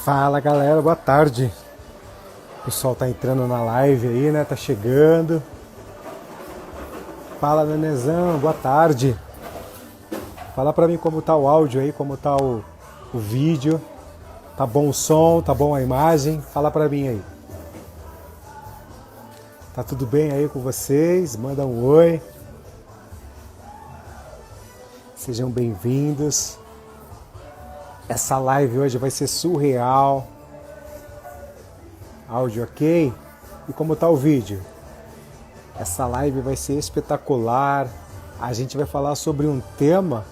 Fala galera, boa tarde. O pessoal tá entrando na live aí, né? Tá chegando. Fala Nenezão, boa tarde. Fala pra mim como tá o áudio aí, como tá o vídeo. Tá bom o som, tá bom a imagem? Fala pra mim aí. Tá tudo bem aí com vocês? Manda um oi. Sejam bem-vindos. Essa live hoje vai ser surreal. Áudio ok? E como tá o vídeo? Essa live vai ser espetacular. A gente vai falar sobre um tema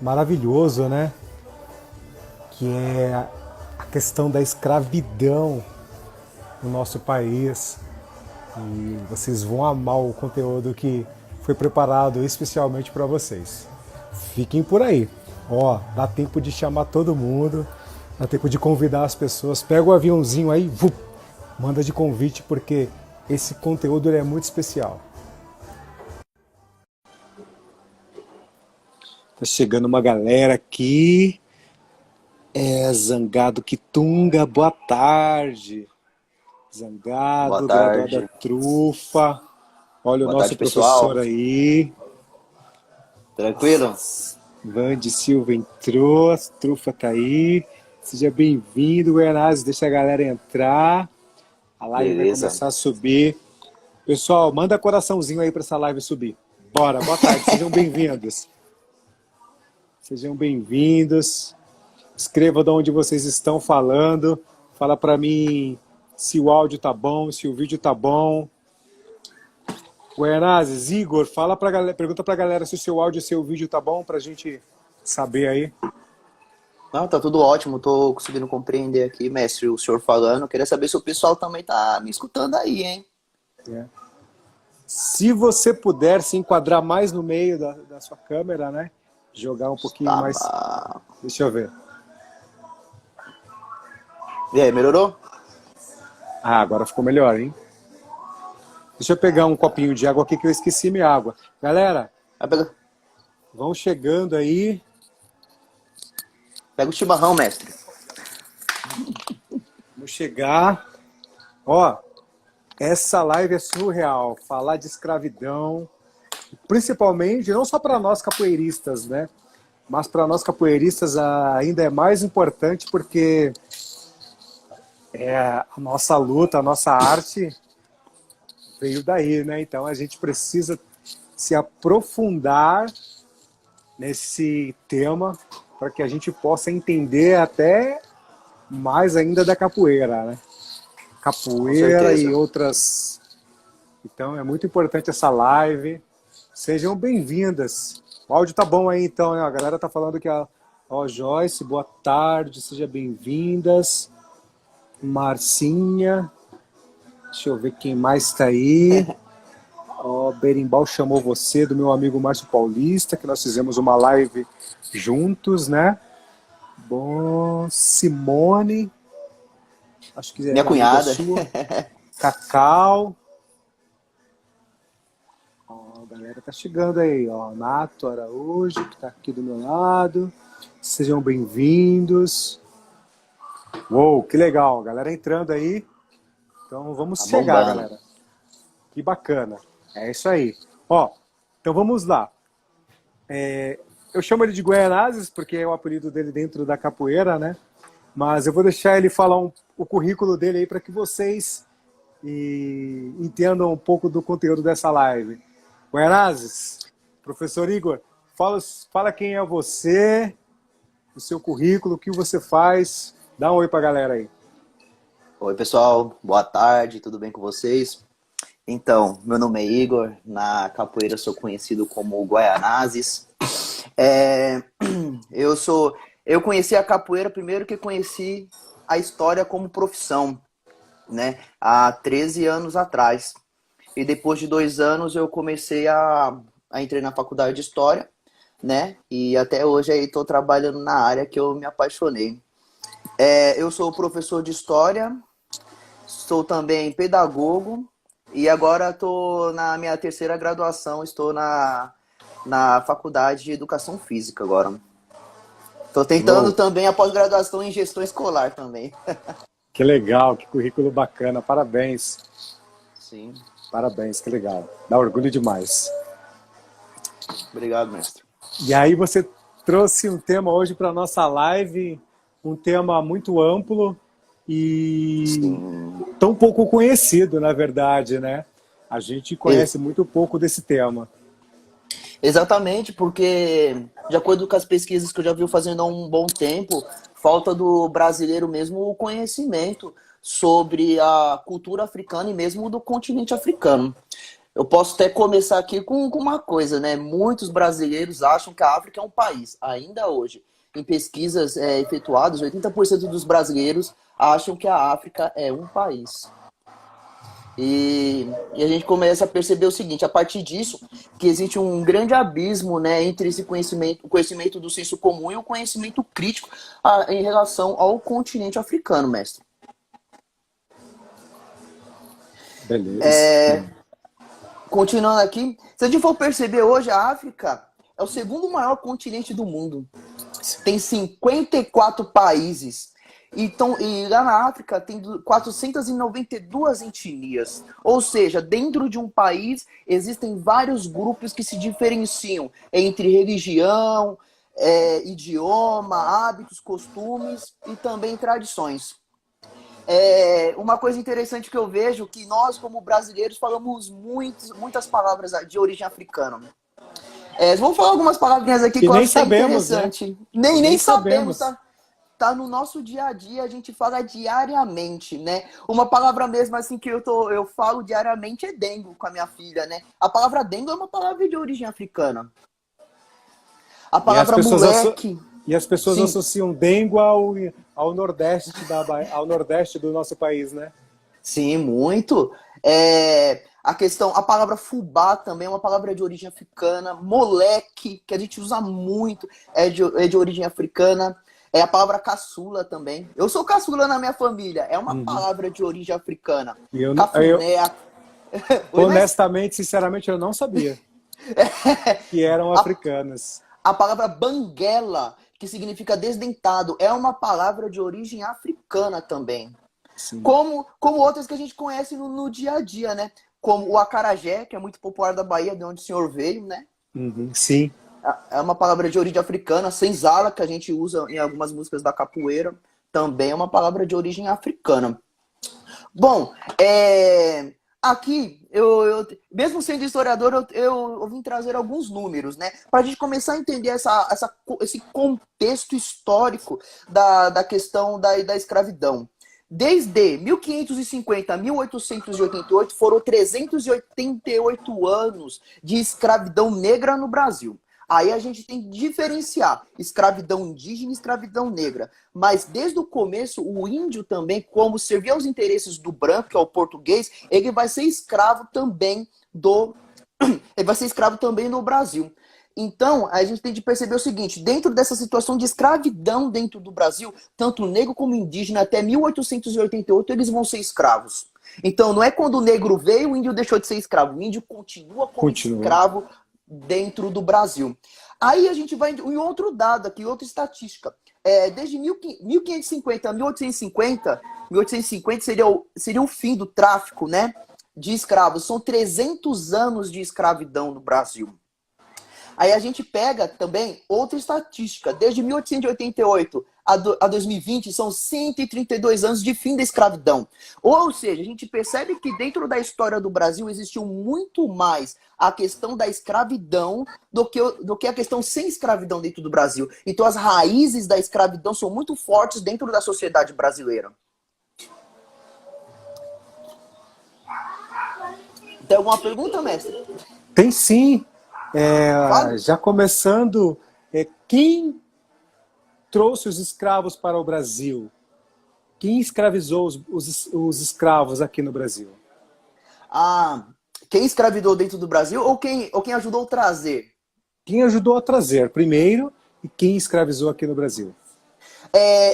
maravilhoso, né? Que é a questão da escravidão no nosso país. E vocês vão amar o conteúdo que foi preparado especialmente para vocês. Fiquem por aí. Ó, dá tempo de chamar todo mundo, dá tempo de convidar as pessoas. Pega o aviãozinho aí, manda de convite porque esse conteúdo ele é muito especial. Tá chegando uma galera aqui. Zangado Quitunga, boa tarde. Boa Zangado, graduada tarde. Trufa. Olha o Boa nosso tarde, professor pessoal. aí. Tranquilo? Vande Silva entrou, a Trufa tá aí. Seja bem-vindo, Guernazes. Deixa a galera entrar. A live vai Beleza. começar a subir. Pessoal, manda coraçãozinho aí para essa live subir. Bora, boa tarde, sejam bem-vindos. Sejam bem-vindos. Escreva de onde vocês estão falando. Fala para mim se o áudio tá bom, se o vídeo tá bom. Guernazes, Igor, fala pra galera, pergunta pra galera se o seu áudio e o seu vídeo tá bom pra gente saber aí. Não, tá tudo ótimo. Tô conseguindo compreender aqui, mestre, o senhor falando. Queria saber se o pessoal também tá me escutando aí, hein? É. Se você puder se enquadrar mais no meio da sua câmera, né? Jogar um pouquinho Tá mais. bom. Deixa eu ver. E aí, melhorou? Ah, agora ficou melhor, hein? Deixa eu pegar um copinho de água aqui que eu esqueci minha água. Galera, Pega, vão chegando aí. pega o chimarrão, mestre. Vamos chegar. Ó, essa live é surreal. Falar de escravidão, principalmente, não só para nós capoeiristas, né? Mas para nós capoeiristas ainda é mais importante porque a nossa luta, a nossa arte veio daí, né? Então a gente precisa se aprofundar nesse tema para que a gente possa entender até mais ainda da capoeira, né? Com Capoeira e certeza. outras. Então é muito importante essa live. Sejam bem-vindas. O áudio tá bom aí então, né? A galera tá falando que ó, Joyce, boa tarde, sejam bem-vindas. Marcinha, deixa eu ver quem mais tá aí. Ó, Berimbau chamou você, do meu amigo Márcio Paulista, que nós fizemos uma live juntos, né? Bom, Simone, acho que é Minha amiga cunhada. sua. Cacau. Ó, a galera tá chegando aí, ó. Nato Araújo, que tá aqui do meu lado. Sejam bem-vindos. Uou, que legal, a galera entrando aí. Então vamos Tá chegar, bombando. galera. Que bacana. É isso aí. Ó, então vamos lá. Eu chamo ele de Guaianazes porque é o apelido dele dentro da capoeira, né? Mas eu vou deixar ele falar o currículo dele aí para que vocês entendam um pouco do conteúdo dessa live. Guaianazes, professor Igor, fala quem é você, o seu currículo, o que você faz. Dá um oi para a galera aí. Oi, pessoal. Boa tarde. Tudo bem com vocês? Então, meu nome é Igor. Na capoeira eu sou conhecido como Guaianazes. É, eu conheci a capoeira primeiro que conheci a história como profissão, né? Há 13 anos atrás. E depois de 2 anos eu comecei a entrar na faculdade de História, né? E até hoje aí estou trabalhando na área que eu me apaixonei. Eu sou professor de História, sou também pedagogo e agora estou na minha terceira graduação, estou na Faculdade de Educação Física agora. Tô tentando Uou, também a pós-graduação em gestão escolar também. que legal, que currículo bacana. Parabéns. Sim, Parabéns, que legal. Dá orgulho demais. obrigado, mestre. E aí você trouxe um tema hoje para nossa live, um tema muito amplo e Sim. tão pouco conhecido, na verdade, né? A gente E- conhece muito pouco desse tema. Exatamente, porque, de acordo com as pesquisas que eu já vi fazendo há um bom tempo, falta do brasileiro mesmo o conhecimento sobre a cultura africana e mesmo do continente africano. Eu posso até começar aqui com uma coisa, né? Muitos brasileiros acham que a África é um país, ainda hoje. Em pesquisas efetuadas, 80% dos brasileiros acham que a África é um país. E a gente começa a perceber o seguinte, a partir disso, que existe um grande abismo, né, entre esse conhecimento, o conhecimento do senso comum e o conhecimento crítico em relação ao continente africano, mestre. Beleza. Continuando aqui, se a gente for perceber hoje, a África é o segundo maior continente do mundo. Tem 54 países. Então, e lá na África tem 492 etnias. Ou seja, dentro de um país existem vários grupos que se diferenciam entre religião, idioma, hábitos, costumes e também tradições. Uma coisa interessante que eu vejo que nós, como brasileiros, falamos muitas palavras de origem africana. Vamos falar algumas palavrinhas aqui E que eu nem acho até sabemos, né? interessante. E Nem nem sabemos, sabemos. tá? Tá no nosso dia a dia, a gente fala diariamente, né? Uma palavra mesmo assim que eu falo diariamente é dengo com a minha filha, né? A palavra dengo é uma palavra de origem africana. A E as palavra pessoas, moleque, e as pessoas sim, associam Dengo ao Nordeste ao Nordeste do nosso país, né? sim, muito. A palavra fubá também é uma palavra de origem africana. Moleque, que a gente usa muito, é de origem africana. É a palavra caçula também. Eu sou caçula na minha família. É uma Uhum. palavra de origem africana. E eu, Cafuné. Oi, mas honestamente, sinceramente, eu não sabia que eram a, africanas. a palavra banguela, que significa desdentado, é uma palavra de origem africana também. Sim. Como outras que a gente conhece no dia a dia, né? Como o acarajé, que é muito popular da Bahia, de onde o senhor veio, né? Uhum. Sim. É uma palavra de origem africana. Senzala, que a gente usa em algumas músicas da capoeira, também é uma palavra de origem africana. Bom, aqui, mesmo sendo historiador, eu vim trazer alguns números, né? Para a gente começar a entender esse contexto histórico da questão da escravidão. Desde 1550 a 1888 foram 388 anos de escravidão negra no Brasil. Aí a gente tem que diferenciar escravidão indígena e escravidão negra. Mas desde o começo, o índio também, como servia aos interesses do branco, que é o português, ele vai ser escravo também ele vai ser escravo também no Brasil. Então, a gente tem de perceber o seguinte, dentro dessa situação de escravidão dentro do Brasil, tanto negro como indígena, até 1888 eles vão ser escravos. Então, não é quando o negro veio, o índio deixou de ser escravo. O índio continua como Continua. escravo dentro do Brasil. Aí a gente vai em outro dado aqui, outra estatística. Desde 1550 a 1850 seria o fim do tráfico, né, de escravos. São 300 anos de escravidão no Brasil. Aí a gente pega também outra estatística. Desde 1888 a 2020 são 132 anos de fim da escravidão. Ou seja, a gente percebe que dentro da história do Brasil existiu muito mais a questão da escravidão do que a questão sem escravidão dentro do Brasil. Então as raízes da escravidão são muito fortes dentro da sociedade brasileira. Tem alguma pergunta, mestre? Tem sim. Fale. Já começando, quem trouxe os escravos para o Brasil? Quem escravizou os escravos aqui no Brasil? Quem escravidou dentro do Brasil ou quem ajudou a trazer? Quem ajudou a trazer primeiro e quem escravizou aqui no Brasil?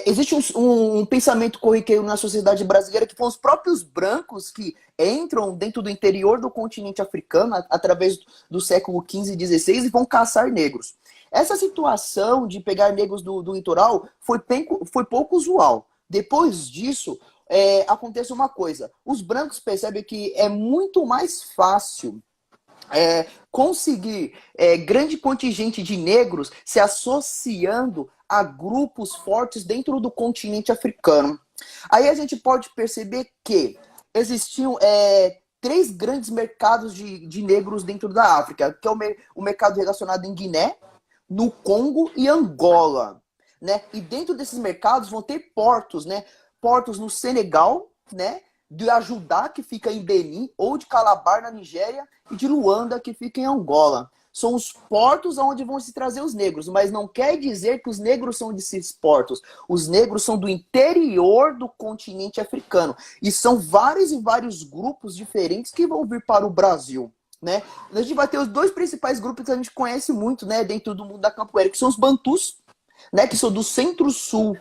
Existe um pensamento corriqueiro na sociedade brasileira que foram os próprios brancos que entram dentro do interior do continente africano através do século XV e XVI e vão caçar negros. Essa situação de pegar negros do litoral foi pouco usual. Depois disso, acontece uma coisa. Os brancos percebem que é muito mais fácil conseguir grande contingente de negros se associando a grupos fortes dentro do continente africano. Aí a gente pode perceber que existiam 3 grandes mercados de negros dentro da África, que é o mercado relacionado em Guiné, no Congo e Angola, né? E dentro desses mercados vão ter portos, né? Portos no Senegal, né? De Ajudá, que fica em Benin, ou de Calabar, na Nigéria, e de Luanda, que fica em Angola. São os portos onde vão se trazer os negros, mas não quer dizer que os negros são desses portos. Os negros são do interior do continente africano. E são vários e vários grupos diferentes que vão vir para o Brasil, né? A gente vai ter os 2 principais grupos que a gente conhece muito, né, dentro do mundo da capoeira, que são os Bantus, né, que são do centro-sul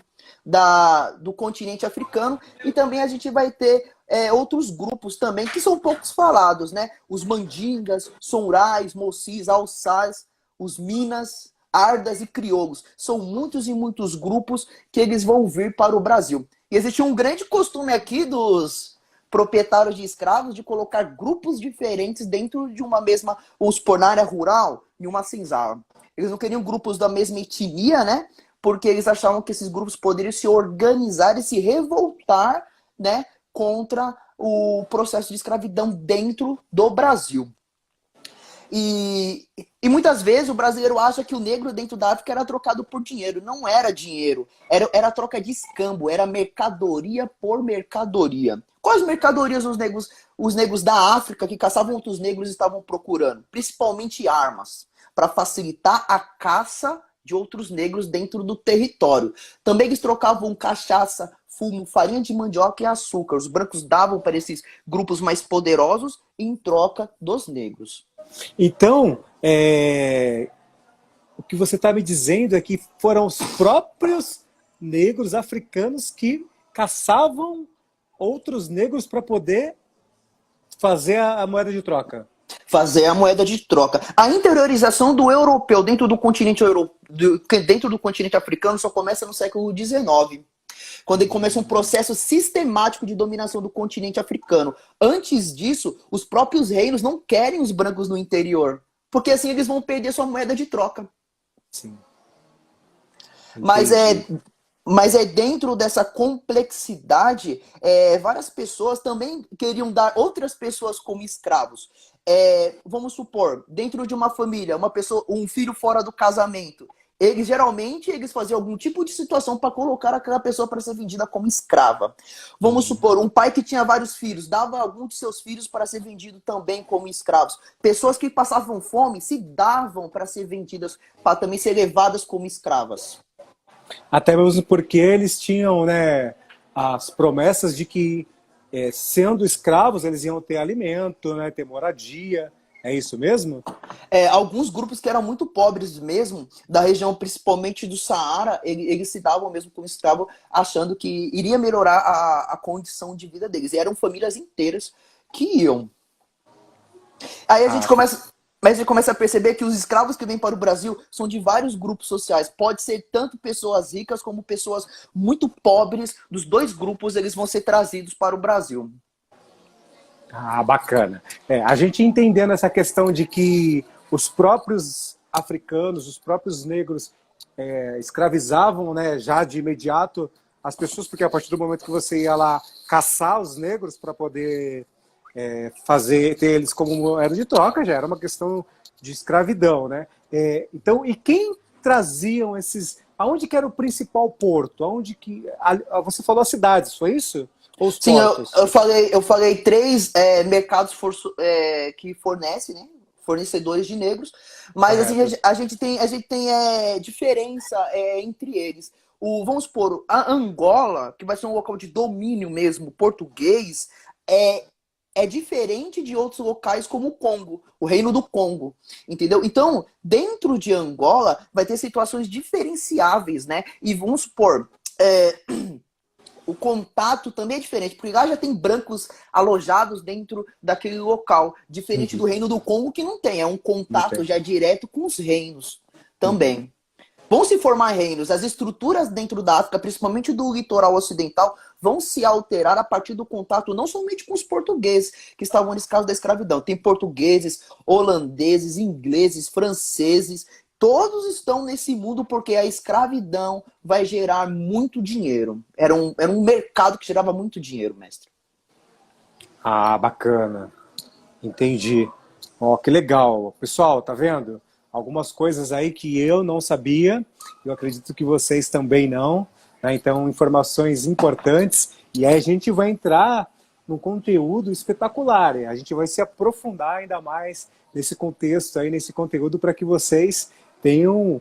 do continente africano, e também a gente vai ter outros grupos também que são poucos falados, né? Os Mandingas, Sonrais, Mocis, Alçás, os Minas, Ardas e Crioulos. São muitos e muitos grupos que eles vão vir para o Brasil. E existe um grande costume aqui dos proprietários de escravos de colocar grupos diferentes dentro de uma mesma, vamos supor, na área rural, em uma senzala. Eles não queriam grupos da mesma etnia, né? Porque eles achavam que esses grupos poderiam se organizar e se revoltar, né, contra o processo de escravidão dentro do Brasil. E muitas vezes o brasileiro acha que o negro dentro da África era trocado por dinheiro. Não era dinheiro, era troca de escambo, era mercadoria por mercadoria. Quais mercadorias os negros da África que caçavam outros negros estavam procurando? Principalmente armas, para facilitar a caça de outros negros dentro do território. Também eles trocavam cachaça, fumo, farinha de mandioca e açúcar. Os brancos davam para esses grupos mais poderosos em troca dos negros. Então, o que você está me dizendo é que foram os próprios negros africanos que caçavam outros negros para poder fazer a moeda de troca. Fazer a moeda de troca. A interiorização do europeu dentro do continente africano só começa no século XIX, quando ele começa um processo sistemático de dominação do continente africano. Antes disso, os próprios reinos não querem os brancos no interior, porque assim eles vão perder sua moeda de troca. Sim. Mas dentro dessa complexidade, várias pessoas também queriam dar outras pessoas como escravos. Vamos supor, dentro de uma família, um filho fora do casamento, geralmente faziam algum tipo de situação para colocar aquela pessoa para ser vendida como escrava. Vamos supor, um pai que tinha vários filhos, dava algum de seus filhos para ser vendido também como escravos. Pessoas que passavam fome se davam para ser vendidas, para também ser levadas como escravas. Até mesmo porque eles tinham, né, as promessas de que, sendo escravos, eles iam ter alimento, né, ter moradia. É isso mesmo? Alguns grupos que eram muito pobres mesmo, da região principalmente do Saara, eles se davam mesmo como escravo, achando que iria melhorar a condição de vida deles. E eram famílias inteiras que iam. Aí a gente começa a perceber que os escravos que vêm para o Brasil são de vários grupos sociais. Pode ser tanto pessoas ricas como pessoas muito pobres. Dos 2 grupos, eles vão ser trazidos para o Brasil. Ah, bacana. A gente entendendo essa questão de que os próprios africanos, os próprios negros escravizavam, né, já de imediato as pessoas, porque a partir do momento que você ia lá caçar os negros para poder ter eles como moeda de troca, já era uma questão de escravidão, né? Então, e quem traziam esses... Aonde que era o principal porto? Aonde que... Você falou as cidades, foi isso? Ou os portos? Sim, eu falei 3 mercados que fornecem, né? Fornecedores de negros, mas assim, a gente tem diferença entre eles. Vamos supor, a Angola, que vai ser um local de domínio mesmo português, é diferente de outros locais como o Congo, o Reino do Congo, entendeu? Então, dentro de Angola, vai ter situações diferenciáveis, né? E vamos supor, O contato também é diferente, porque lá já tem brancos alojados dentro daquele local, diferente do Reino do Congo, que não tem, é um contato já direto com os reinos também. Vão se formar reinos, as estruturas dentro da África, principalmente do litoral ocidental, vão se alterar a partir do contato não somente com os portugueses, que estavam nesse caso da escravidão. Tem portugueses, holandeses, ingleses, franceses, todos estão nesse mundo porque a escravidão vai gerar muito dinheiro. Era um mercado que gerava muito dinheiro, mestre. Ah, bacana. Entendi. Ó, que legal. Pessoal, tá vendo? Algumas coisas aí que eu não sabia, eu acredito que vocês também não, né? Então, informações importantes, e aí a gente vai entrar num conteúdo espetacular, a gente vai se aprofundar ainda mais nesse contexto aí, nesse conteúdo, para que vocês tenham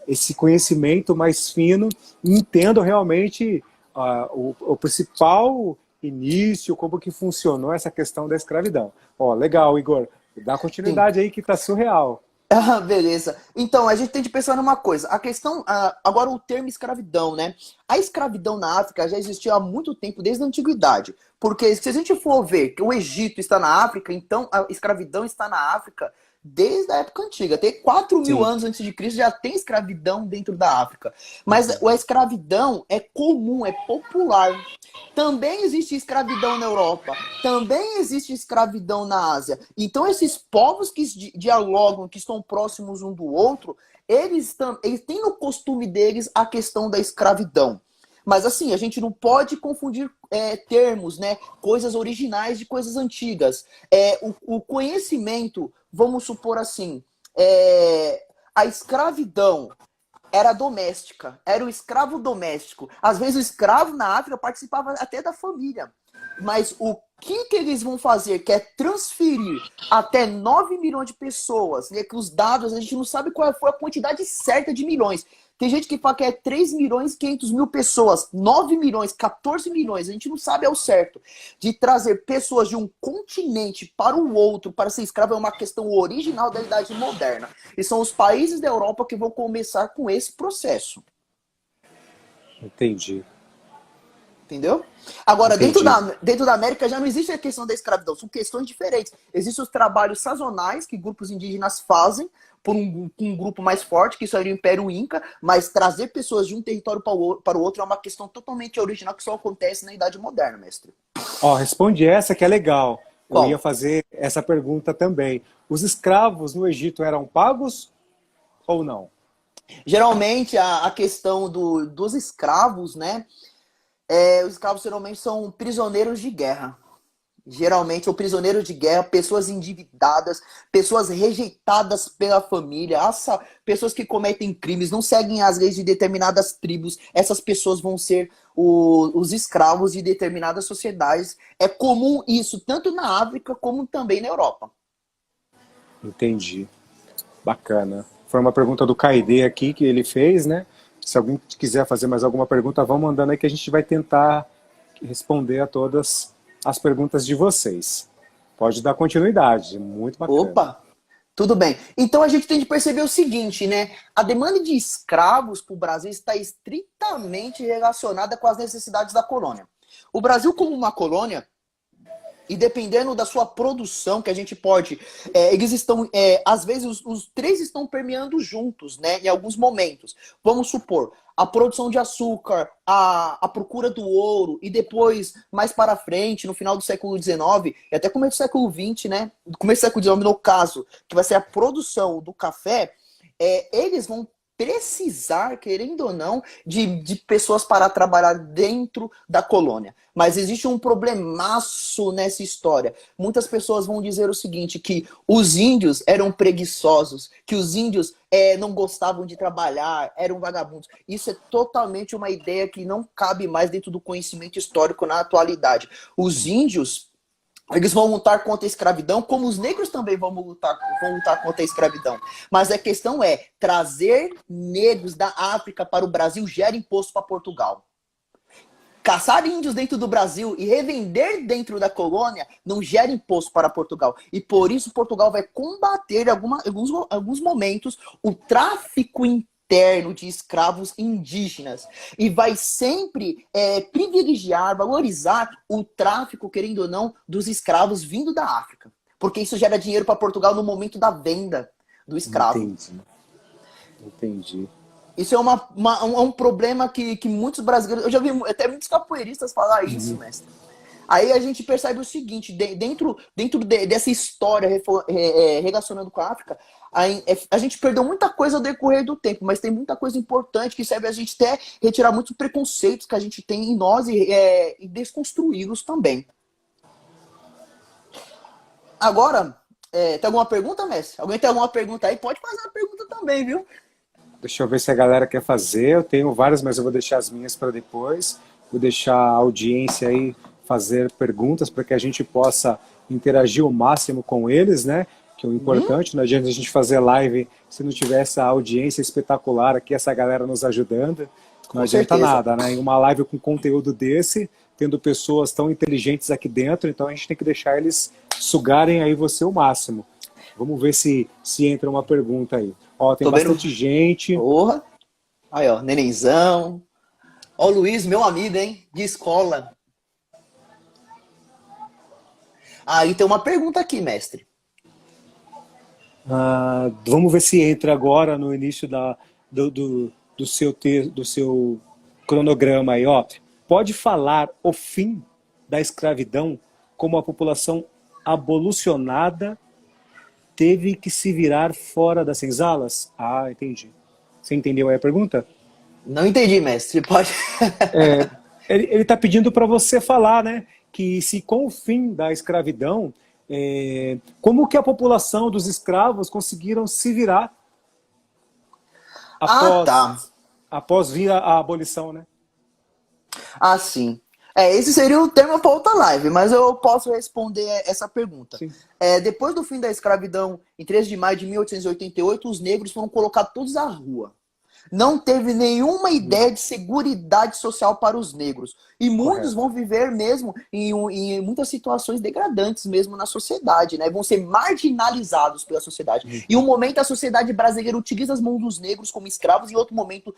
esse conhecimento mais fino e entendam realmente o principal início, como que funcionou essa questão da escravidão. Ó, legal, Igor, dá continuidade aí que tá surreal. Ah, beleza. Então, a gente tem que pensar numa coisa. A questão, agora o termo escravidão, né? A escravidão na África já existiu há muito tempo, desde a antiguidade. Porque se a gente for ver que o Egito está na África, então a escravidão está na África desde a época antiga. Até 4.000 anos antes de Cristo já tem escravidão dentro da África. Mas a escravidão é comum, é popular. Também existe escravidão na Europa, também existe escravidão na Ásia. Então esses povos que dialogam, que estão próximos um do outro, eles têm no costume deles a questão da escravidão. Mas assim, a gente não pode confundir termos, né? Coisas originais de coisas antigas. O conhecimento, vamos supor assim, a escravidão era doméstica, era o escravo doméstico. Às vezes o escravo na África participava até da família. Mas o que eles vão fazer, que é transferir até 9 milhões de pessoas, né, que os dados, a gente não sabe qual foi a quantidade certa de milhões. Tem gente que fala que é 3 milhões e 500 mil pessoas, 9 milhões, 14 milhões, a gente não sabe ao certo. De trazer pessoas de um continente para o outro, para ser escravo, é uma questão original da Idade Moderna. E são os países da Europa que vão começar com esse processo. Entendi. Entendeu? Agora, dentro da América já não existe a questão da escravidão, são questões diferentes. Existem os trabalhos sazonais que grupos indígenas fazem por um grupo mais forte, que isso era o Império Inca, mas trazer pessoas de um território para o outro é uma questão totalmente original que só acontece na Idade Moderna, mestre. Ó, responde essa que é legal. Qual? Eu ia fazer essa pergunta também. Os escravos no Egito eram pagos ou não? Geralmente, a questão dos escravos, né? Os escravos geralmente são prisioneiros de guerra. Geralmente, ou prisioneiros de guerra, pessoas endividadas, pessoas rejeitadas pela família, pessoas que cometem crimes, não seguem as leis de determinadas tribos. Essas pessoas vão ser os escravos de determinadas sociedades. É comum isso, tanto na África como também na Europa. Entendi. Bacana. Foi uma pergunta do Caide aqui que ele fez, né? Se alguém quiser fazer mais alguma pergunta, vão mandando aí que a gente vai tentar responder a todas as perguntas de vocês. Pode dar continuidade, muito bacana. Opa, tudo bem. Então a gente tem que perceber o seguinte, né? A demanda de escravos para o Brasil está estritamente relacionada com as necessidades da colônia. O Brasil, como uma colônia, e dependendo da sua produção, que a gente pode... eles estão... às vezes, os três estão permeando juntos, né? Em alguns momentos. Vamos supor, a produção de açúcar, a procura do ouro, e depois, mais para frente, no final do século XIX, e até começo do século XX, né? Começo do século XIX, no caso, que vai ser a produção do café, eles vão precisar, querendo ou não, de pessoas para trabalhar dentro da colônia. Mas existe um problemaço nessa história. Muitas pessoas vão dizer o seguinte, que os índios eram preguiçosos, que os índios não gostavam de trabalhar, eram vagabundos. Isso é totalmente uma ideia que não cabe mais dentro do conhecimento histórico na atualidade. Os índios, eles vão lutar contra a escravidão, como os negros também vão lutar contra a escravidão. Mas a questão é, trazer negros da África para o Brasil gera imposto para Portugal. Caçar índios dentro do Brasil e revender dentro da colônia não gera imposto para Portugal. E por isso Portugal vai combater em alguns momentos o tráfico interno eterno de escravos indígenas e vai sempre privilegiar, valorizar o tráfico, querendo ou não, dos escravos vindo da África. Porque isso gera dinheiro para Portugal no momento da venda do escravo. Entendi. Isso é um problema que muitos brasileiros... Eu já vi até muitos capoeiristas falar isso, mestre. Aí a gente percebe o seguinte, dentro dessa história relacionando com a África, a gente perdeu muita coisa ao decorrer do tempo, mas tem muita coisa importante que serve a gente até retirar muitos preconceitos que a gente tem em nós e desconstruí-los também. Agora, tem alguma pergunta, mestre? Alguém tem alguma pergunta aí? Pode fazer uma pergunta também, viu? Deixa eu ver se a galera quer fazer. Eu tenho várias, mas eu vou deixar as minhas para depois. Vou deixar a audiência aí fazer perguntas para que a gente possa interagir o máximo com eles, né? Que é o importante. Não adianta a gente fazer live se não tiver essa audiência espetacular aqui, essa galera nos ajudando. Não adianta nada, né? Em uma live com conteúdo desse, tendo pessoas tão inteligentes aqui dentro, então a gente tem que deixar eles sugarem aí você o máximo. Vamos ver se entra uma pergunta aí. Ó, tem bastante gente. Porra. Aí, ó, nenenzão. Ó, o Luiz, meu amigo, hein? De escola. Aí tem uma pergunta aqui, mestre. Vamos ver se entra agora no início do seu cronograma aí, ó. Pode falar o fim da escravidão como a população abolicionada teve que se virar fora das senzalas? Ah, entendi. Você entendeu aí a pergunta? Não entendi, mestre. Pode... Ele está pedindo para você falar, né? Que se com o fim da escravidão, como que a população dos escravos conseguiram se virar após vir a abolição, né? Ah, sim. Esse seria o tema para outra live, mas eu posso responder essa pergunta. Depois do fim da escravidão, em 13 de maio de 1888, os negros foram colocados todos à rua. Não teve nenhuma ideia de seguridade social para os negros. E muitos vão viver mesmo em muitas situações degradantes mesmo na sociedade, né? Vão ser marginalizados pela sociedade. Em um momento a sociedade brasileira utiliza as mãos dos negros como escravos, e em outro momento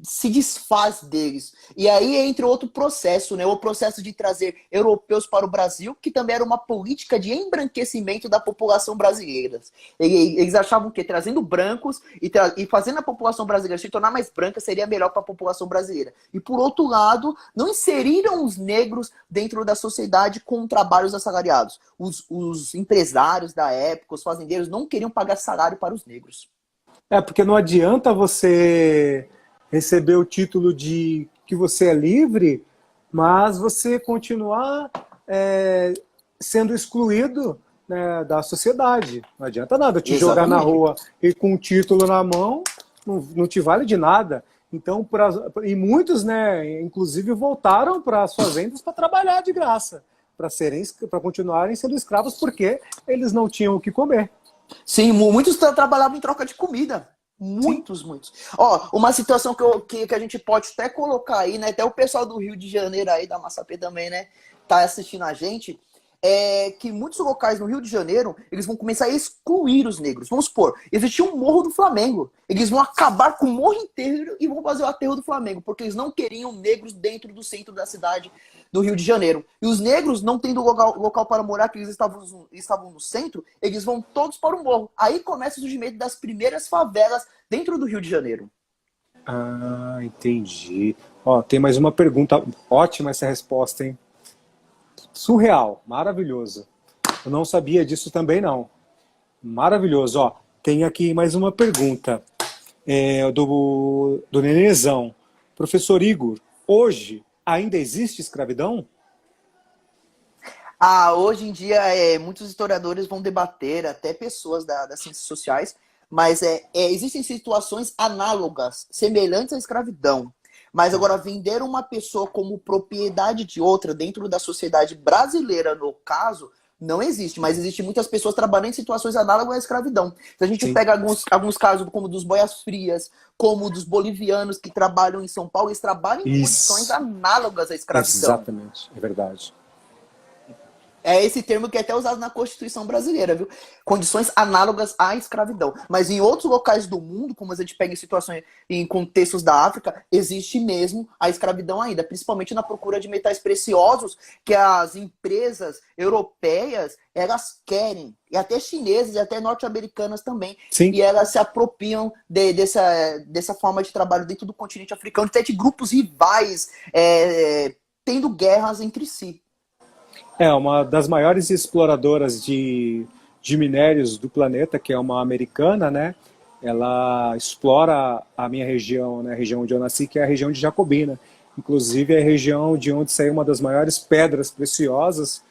se desfaz deles. E aí entra outro processo, né? O processo de trazer europeus para o Brasil, que também era uma política de embranquecimento da população brasileira. Eles achavam que trazendo brancos e fazendo a população brasileira se tornar mais branca seria melhor para a população brasileira. E por outro lado, não inseriram os negros dentro da sociedade com trabalhos assalariados. Os empresários da época, os fazendeiros, não queriam pagar salário para os negros. Porque não adianta você receber o título de que você é livre, mas você continuar sendo excluído, né, da sociedade. Não adianta nada te jogar na rua e com um título na mão, não te vale de nada. Então, e muitos, né, inclusive, voltaram para as fazendas para trabalhar de graça, para continuarem sendo escravos, porque eles não tinham o que comer. Sim, muitos trabalhavam em troca de comida. Muitos. Ó, uma situação que a gente pode até colocar aí, né? Até o pessoal do Rio de Janeiro aí, da Massapê também, né? Tá assistindo a gente. Que muitos locais no Rio de Janeiro, eles vão começar a excluir os negros. Vamos supor, existe um morro do Flamengo. Eles vão acabar com o morro inteiro e vão fazer o aterro do Flamengo, porque eles não queriam negros dentro do centro da cidade do Rio de Janeiro. E os negros, não tendo local para morar, que eles estavam no centro, eles vão todos para o morro. Aí começa o surgimento das primeiras favelas dentro do Rio de Janeiro. Ah, entendi. Ó, tem mais uma pergunta. Ótima essa resposta, hein? Surreal, maravilhoso. Eu não sabia disso também, não. Maravilhoso. Ó, tem aqui mais uma pergunta do Nenezão. Professor Igor, hoje ainda existe escravidão? Hoje em dia, muitos historiadores vão debater, até pessoas das ciências sociais, mas existem situações análogas, semelhantes à escravidão. Mas agora, vender uma pessoa como propriedade de outra dentro da sociedade brasileira, no caso, não existe. Mas existem muitas pessoas trabalhando em situações análogas à escravidão. Se a gente pega alguns casos como dos boias frias, como dos bolivianos que trabalham em São Paulo, eles trabalham em condições análogas à escravidão. Exatamente, é verdade. É esse termo que é até usado na Constituição brasileira, viu? Condições análogas à escravidão. Mas em outros locais do mundo, como a gente pega em situações, em contextos da África, existe mesmo a escravidão ainda, principalmente na procura de metais preciosos que as empresas europeias, elas querem, e até chinesas e até norte-americanas também, Sim. e elas se apropriam dessa forma de trabalho dentro do continente africano, até de grupos rivais tendo guerras entre si. É uma das maiores exploradoras de minérios do planeta, que é uma americana, né? Ela explora a minha região, né? A região onde eu nasci, que é a região de Jacobina. Inclusive, é a região de onde saiu uma das maiores pedras preciosas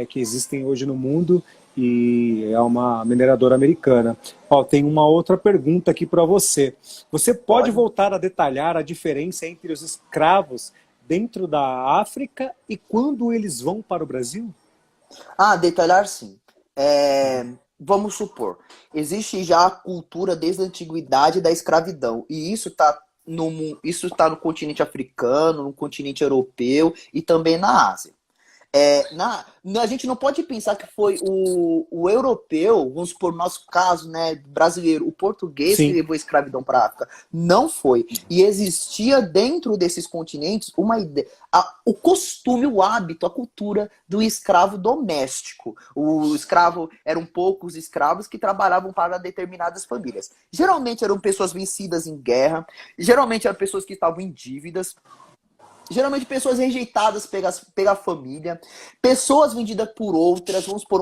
que existem hoje no mundo, e é uma mineradora americana. Ó, tem uma outra pergunta aqui para você. Você pode Pode. voltar a detalhar a diferença entre os escravos dentro da África e quando eles vão para o Brasil? Ah, detalhar sim. Vamos supor, existe já a cultura desde a antiguidade da escravidão, e isso tá no continente africano, no continente europeu e também na Ásia. A gente não pode pensar que foi o europeu, vamos supor, no nosso caso, né, brasileiro, o português que Sim. levou a escravidão para a África. Não foi. E existia dentro desses continentes uma ideia, o costume, o hábito, a cultura do escravo doméstico. O escravo, eram poucos escravos que trabalhavam para determinadas famílias. Geralmente eram pessoas vencidas em guerra, geralmente eram pessoas que estavam em dívidas, geralmente pessoas rejeitadas pela família, pessoas vendidas por outras, vamos supor,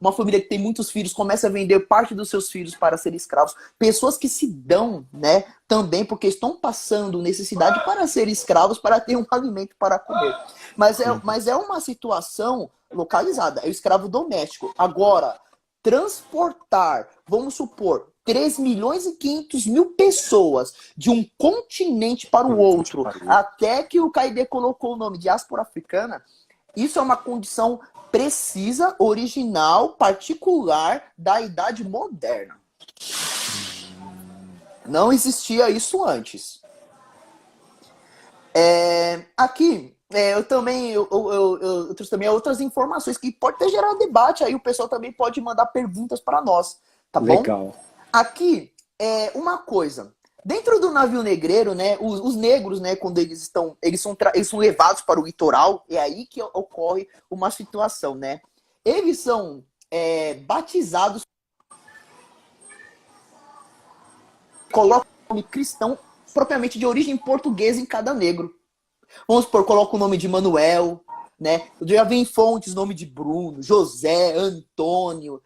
uma família que tem muitos filhos começa a vender parte dos seus filhos para serem escravos, pessoas que se dão, né, também porque estão passando necessidade para ser escravos, para ter um alimento para comer. Mas é uma situação localizada, é o escravo doméstico. Agora, transportar, vamos supor, 3 milhões e 500 mil pessoas de um continente para o outro, até que o Caide colocou o nome de diáspora africana, isso é uma condição precisa, original, particular da Idade Moderna. Não existia isso antes. Aqui, eu também eu trouxe também outras informações que pode ter gerado debate, aí o pessoal também pode mandar perguntas para nós, tá bom? Legal. Aqui, uma coisa. Dentro do navio negreiro, né, os negros, né, quando eles são levados para o litoral, é aí que ocorre uma situação, né? Eles são batizados, colocam o nome cristão propriamente de origem portuguesa em cada negro. Vamos supor, coloca o nome de Manuel, né? Já vem em fontes nome de Bruno, José, Antônio,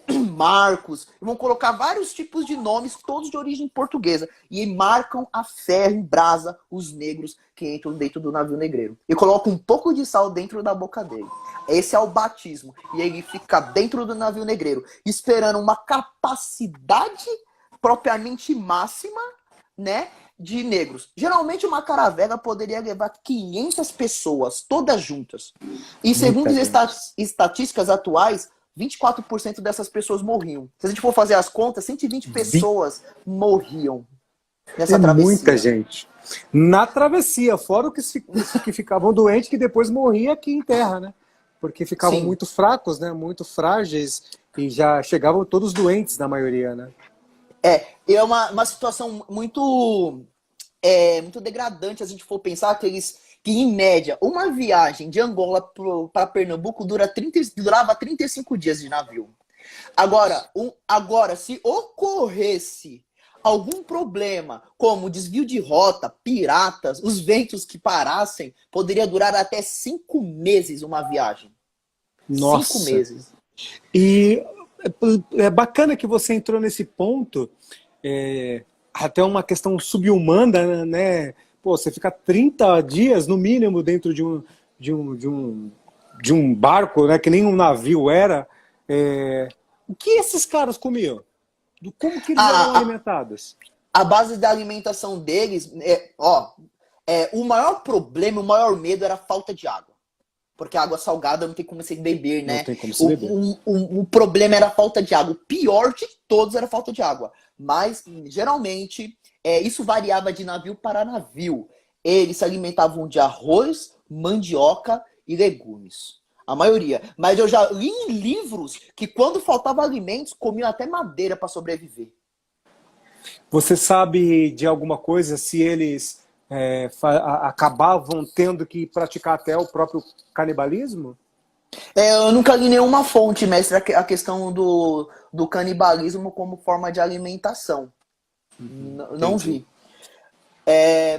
Marcos, vão colocar vários tipos de nomes, todos de origem portuguesa, e marcam a ferro em brasa os negros que entram dentro do navio negreiro. E colocam um pouco de sal dentro da boca dele. Esse é o batismo. E ele fica dentro do navio negreiro, esperando uma capacidade propriamente máxima, né, de negros. Geralmente uma caravela poderia levar 500 pessoas, todas juntas. E segundo as estatísticas atuais, 24% dessas pessoas morriam. Se a gente for fazer as contas, 120 pessoas morriam nessa travessia. Muita gente. Na travessia, fora os que ficavam doentes, que depois morriam aqui em terra, né? Porque ficavam muito fracos, né? Muito frágeis, e já chegavam todos doentes, na maioria, né? É uma situação muito degradante, se a gente for pensar que em média, uma viagem de Angola para Pernambuco durava 35 dias de navio. Agora, se ocorresse algum problema, como desvio de rota, piratas, os ventos que parassem, poderia durar até 5 meses uma viagem. Nossa. 5 meses. E é bacana que você entrou nesse ponto, até uma questão subhumana, né? Pô, você fica 30 dias, no mínimo, dentro de um barco, né? Que nem um navio era. O que esses caras comiam? Como que eles eram alimentados? A base da alimentação deles, o maior problema, o maior medo era a falta de água. Porque a água salgada não tem como você beber, né? Não tem como se beber. O problema era a falta de água. O pior de todos era a falta de água. Mas, geralmente, isso variava de navio para navio. Eles se alimentavam de arroz, mandioca e legumes. A maioria. Mas eu já li em livros que quando faltava alimentos, comiam até madeira para sobreviver. Você sabe de alguma coisa se eles acabavam tendo que praticar até o próprio canibalismo? Eu nunca li nenhuma fonte, mestre, a questão do canibalismo como forma de alimentação. Não Entendi. vi.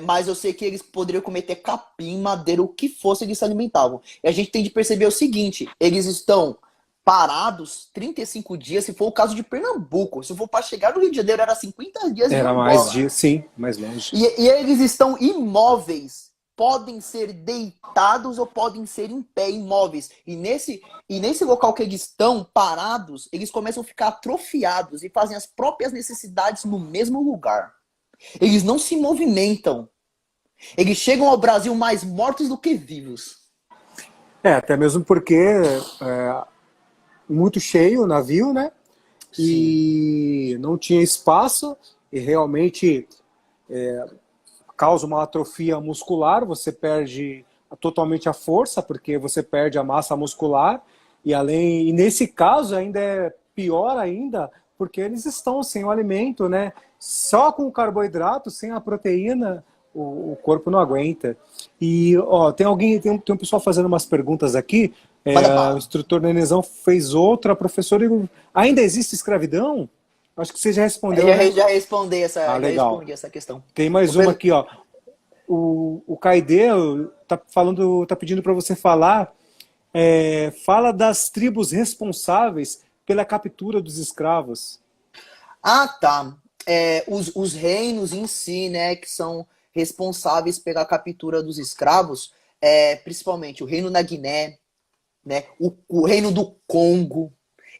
Mas eu sei que eles poderiam cometer capim, madeira, o que fosse, eles se alimentavam. E a gente tem de perceber o seguinte: eles estão parados 35 dias, se for o caso de Pernambuco. Se for para chegar no Rio de Janeiro, era 50 dias de Era mais Angola. de, sim, mais longe. E eles estão imóveis. Podem ser deitados ou podem ser em pé, imóveis. E nesse local que eles estão parados, eles começam a ficar atrofiados e fazem as próprias necessidades no mesmo lugar. Eles não se movimentam. Eles chegam ao Brasil mais mortos do que vivos. Até mesmo porque muito cheio o navio, né? Sim. E não tinha espaço e realmente causa uma atrofia muscular, você perde totalmente a força, porque você perde a massa muscular, e nesse caso ainda é pior ainda, porque eles estão sem o alimento, né? Só com o carboidrato, sem a proteína, o corpo não aguenta. E ó, tem um pessoal fazendo umas perguntas aqui. Manda O bala. instrutor Nenezão fez outra, professor Igor, ainda existe escravidão? Acho que você já respondeu, né? Já respondi Ah, já legal. respondi essa questão. Tem mais uma aqui, ó. O Caide tá pedindo para você falar, fala das tribos responsáveis pela captura dos escravos. Ah, tá. Os reinos em si, né, que são responsáveis pela captura dos escravos, principalmente o reino da Guiné, né, o reino do Congo.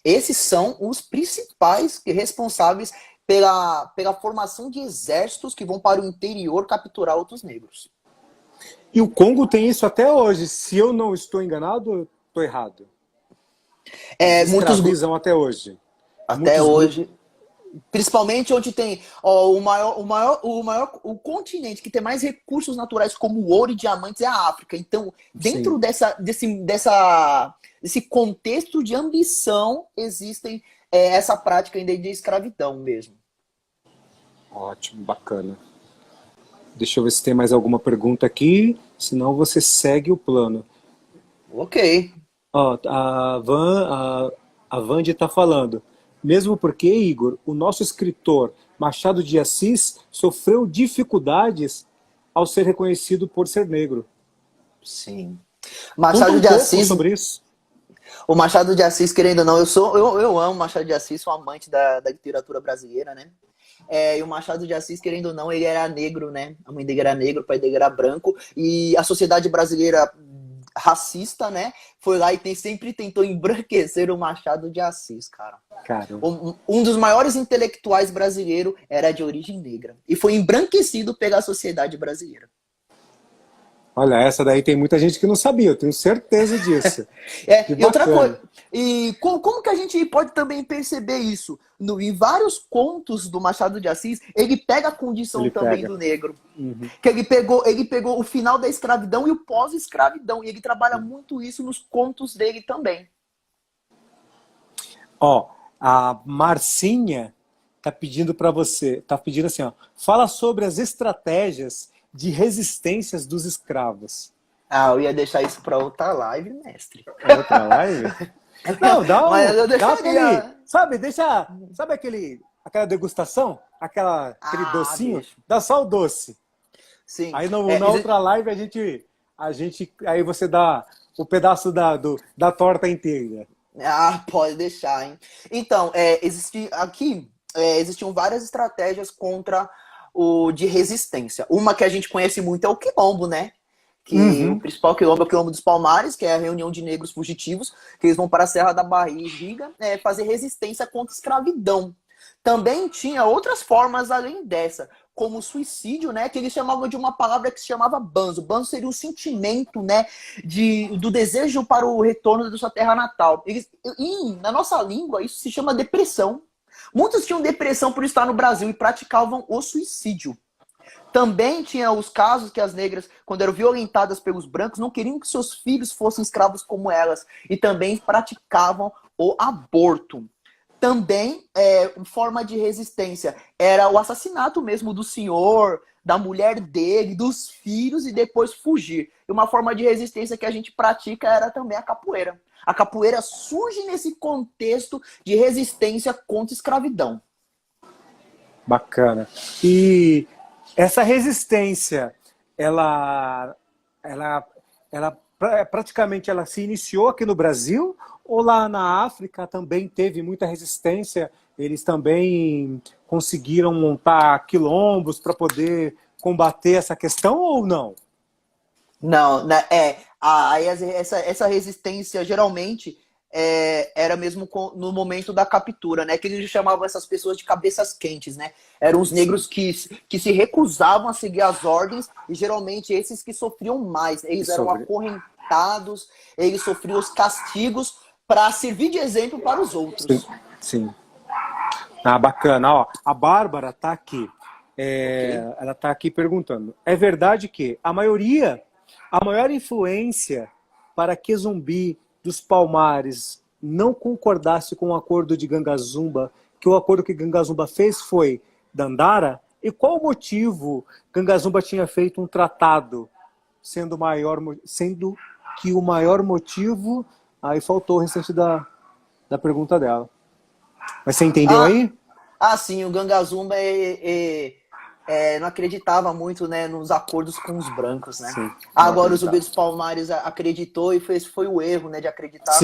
Esses são os principais responsáveis pela formação de exércitos que vão para o interior capturar outros negros. E o Congo tem isso até hoje. Se eu não estou enganado, eu estou errado. Eles Muitos escravizam até hoje. até Muitos grupos. hoje, principalmente onde tem o continente que tem mais recursos naturais como ouro e diamantes é a África. Então, dentro Sim. desse contexto de ambição, existem essa prática ainda de escravidão mesmo. Ótimo, bacana. Deixa eu ver se tem mais alguma pergunta aqui. Senão você segue o plano. Ok. Ó, a Vandy está falando. Mesmo porque, Igor, o nosso escritor Machado de Assis sofreu dificuldades ao ser reconhecido por ser negro. Sim. Conta Machado um de pouco Assis, sobre isso. o Machado de Assis, querendo ou não, eu amo Machado de Assis, sou amante da literatura brasileira, né? E o Machado de Assis, querendo ou não, ele era negro, né? A mãe dele era negro, o pai dele era branco. E a sociedade brasileira racista, né? Foi lá e sempre tentou embranquecer o Machado de Assis, cara. Cara, Um dos maiores intelectuais brasileiros era de origem negra. E foi embranquecido pela sociedade brasileira. olha, essa daí tem muita gente que não sabia, eu tenho certeza disso. Que E outra bacana. coisa, e como que a gente pode também perceber isso? Em vários contos do Machado de Assis, ele pega a condição Ele também pega. do negro. Uhum. Que ele pegou o final da escravidão e o pós-escravidão. E ele trabalha muito isso nos contos dele também. Ó, a Marcinha tá pedindo para você, tá pedindo assim, ó, fala sobre as estratégias de resistências dos escravos. Ah, eu ia deixar isso para outra live, mestre. É outra live? Não, Mas eu dá aquele, deixaria. sabe aquela degustação? Aquele Ah, docinho? deixa. Dá só o doce. Sim. Aí na outra live aí você dá o pedaço da torta inteira. Ah, pode deixar, hein? Então, existiam várias estratégias contra o de resistência. Uma que a gente conhece muito é o quilombo, né? Que o Uhum. principal quilombo é o quilombo dos Palmares, que é a reunião de negros fugitivos, que eles vão para a Serra da Barriga fazer resistência contra a escravidão. Também tinha outras formas além dessa, como o suicídio, né? Que eles chamavam de uma palavra que se chamava banzo. Banzo seria o sentimento, né? Do desejo para o retorno da sua terra natal. Na nossa língua, isso se chama depressão. Muitos tinham depressão por estar no Brasil e praticavam o suicídio. Também tinha os casos que as negras, quando eram violentadas pelos brancos, não queriam que seus filhos fossem escravos como elas e também praticavam o aborto. Também, forma de resistência, era o assassinato mesmo do senhor, da mulher dele, dos filhos e depois fugir. E uma forma de resistência que a gente pratica era também a capoeira. A capoeira surge nesse contexto de resistência contra a escravidão. Bacana. E essa resistência, praticamente ela se iniciou aqui no Brasil ou lá na África também teve muita resistência? Eles também conseguiram montar quilombos para poder combater essa questão ou não? Não, né, essa resistência geralmente era mesmo no momento da captura, né? Que eles chamavam essas pessoas de cabeças quentes, né? Eram os negros que se recusavam a seguir as ordens e geralmente esses que sofriam mais. Eles eram acorrentados, eles sofriam os castigos para servir de exemplo para os outros. Sim, sim. Ah, bacana. Ó, a Bárbara está aqui. Ela está aqui perguntando. É verdade que a maior influência para que Zumbi dos Palmares não concordasse com o acordo de Gangazumba, que o acordo que Gangazumba fez foi Dandara? E qual o motivo Gangazumba tinha feito um tratado, sendo que o maior motivo... Aí faltou o restante da pergunta dela. Mas você entendeu aí? Sim, o Gangazumba não acreditava muito, né, nos acordos com os brancos, né? Sim, agora o Zumbi dos Palmares acreditou e foi o erro, né, de acreditar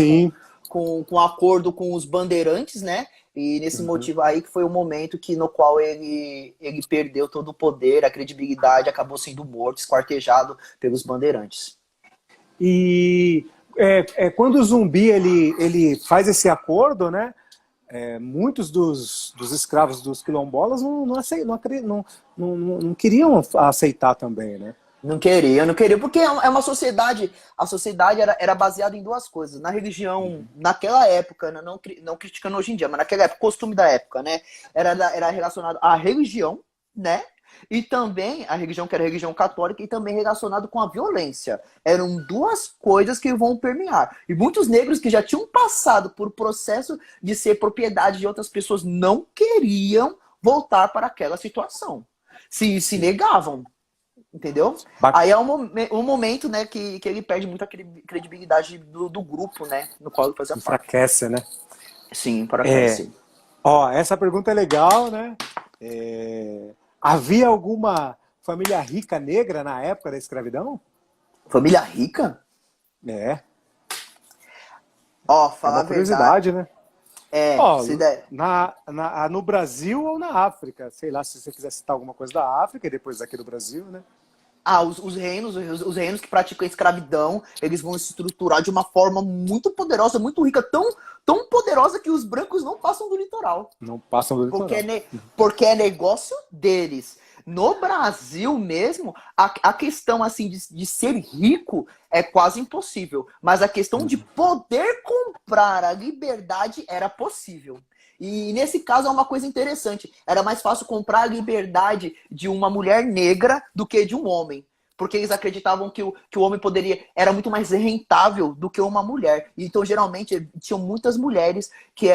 com o acordo com os bandeirantes, né? E nesse motivo aí que foi o momento no qual ele perdeu todo o poder, a credibilidade, acabou sendo morto, esquartejado pelos bandeirantes. E quando o Zumbi ele faz esse acordo, né? Muitos dos escravos dos quilombolas não queriam aceitar também, né? Não queria, porque é uma sociedade, a sociedade era baseada em duas coisas. Na religião, naquela época, não criticando hoje em dia, mas naquela época, costume da época, né? Era relacionado à religião, né? E também a religião, que era a religião católica, e também relacionado com a violência. Eram duas coisas que vão permear. E muitos negros que já tinham passado por processo de ser propriedade de outras pessoas não queriam voltar para aquela situação. Se negavam. Entendeu? Aí é um momento, né, que ele perde muita credibilidade do grupo, né, no qual ele fazia parte. Enfraquece, né? Sim, enfraquece. Essa pergunta é legal, né? Havia alguma família rica negra na época da escravidão? Família rica? Falar a curiosidade, né? Der... no Brasil ou na África? Sei lá, se você quiser citar alguma coisa da África e depois aqui do Brasil, né? Os reinos que praticam a escravidão, eles vão se estruturar de uma forma muito poderosa, muito rica, tão poderosa que os brancos não passam do litoral. Não passam do litoral. Porque é negócio deles. No Brasil mesmo, a questão assim de ser rico é quase impossível. Mas a questão de poder comprar a liberdade era possível. E nesse caso é uma coisa interessante. Era mais fácil comprar a liberdade de uma mulher negra do que de um homem. Porque eles acreditavam que o homem era muito mais rentável do que uma mulher. Então, geralmente, tinham muitas mulheres que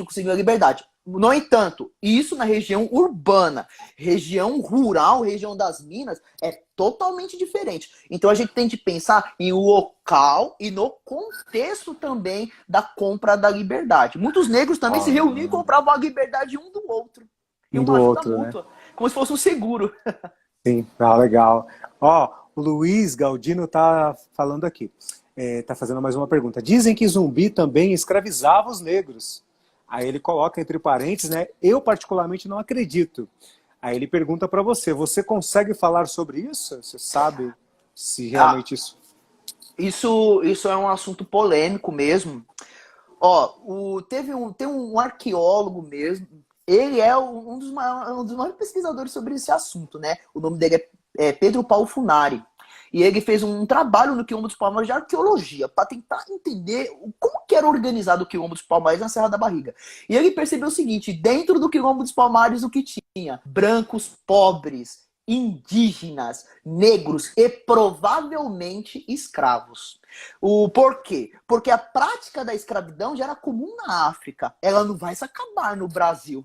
conseguiam a liberdade. No entanto, isso na região urbana, região rural, região das minas, é totalmente diferente. Então a gente tem que pensar em local e no contexto também da compra da liberdade. Muitos negros também se reuniam e compravam a liberdade um do outro. E uma ajuda mútua, né? Como se fosse um seguro. Sim, legal. O Luiz Galdino tá falando aqui. Tá fazendo mais uma pergunta. Dizem que Zumbi também escravizava os negros. Aí ele coloca entre parênteses, né? Eu particularmente não acredito. Aí ele pergunta para você, você consegue falar sobre isso? Você sabe se realmente Isso é um assunto polêmico mesmo. Tem um arqueólogo mesmo, ele é um dos maiores pesquisadores sobre esse assunto, né? O nome dele é Pedro Paulo Funari. E ele fez um trabalho no Quilombo dos Palmares de arqueologia, para tentar entender como que era organizado o Quilombo dos Palmares na Serra da Barriga. E ele percebeu o seguinte, dentro do Quilombo dos Palmares o que tinha? Brancos, pobres, indígenas, negros e provavelmente escravos. O porquê? Porque a prática da escravidão já era comum na África. Ela não vai se acabar no Brasil.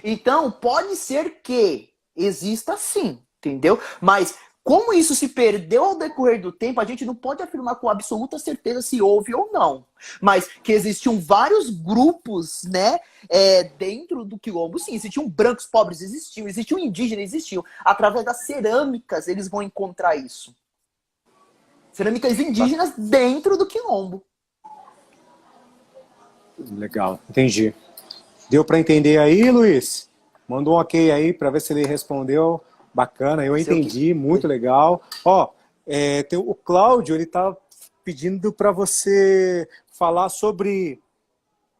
Então, pode ser que exista sim, entendeu? Mas como isso se perdeu ao decorrer do tempo, a gente não pode afirmar com absoluta certeza se houve ou não. Mas que existiam vários grupos, né, dentro do quilombo, sim. Existiam brancos pobres, existiam indígenas, existiam. Através das cerâmicas, eles vão encontrar isso. Cerâmicas indígenas dentro do quilombo. Legal, entendi. Deu para entender aí, Luiz? Mandou um ok aí para ver se ele respondeu. Bacana, eu entendi, muito legal. Ó, tem o Cláudio, ele tá pedindo para você falar sobre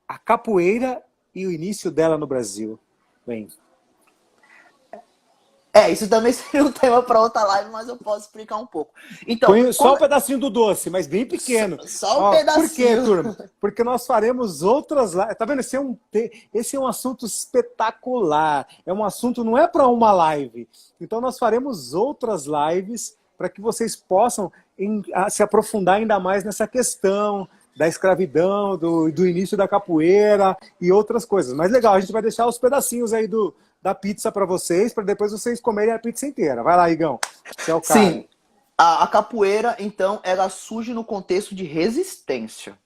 a capoeira e o início dela no Brasil. Bem. Isso também seria um tema para outra live, mas eu posso explicar um pouco. Então, só um pedacinho do doce, mas bem pequeno. Só um pedacinho. Por quê, turma? Porque nós faremos outras lives. Tá vendo? Esse é um assunto espetacular. É um assunto, não é para uma live. Então nós faremos outras lives para que vocês possam se aprofundar ainda mais nessa questão da escravidão, do início da capoeira e outras coisas. Mas legal, a gente vai deixar os pedacinhos aí da pizza para vocês, para depois vocês comerem a pizza inteira. Vai lá, Igão. Você é o cara. Sim, a capoeira, então, ela surge no contexto de resistência,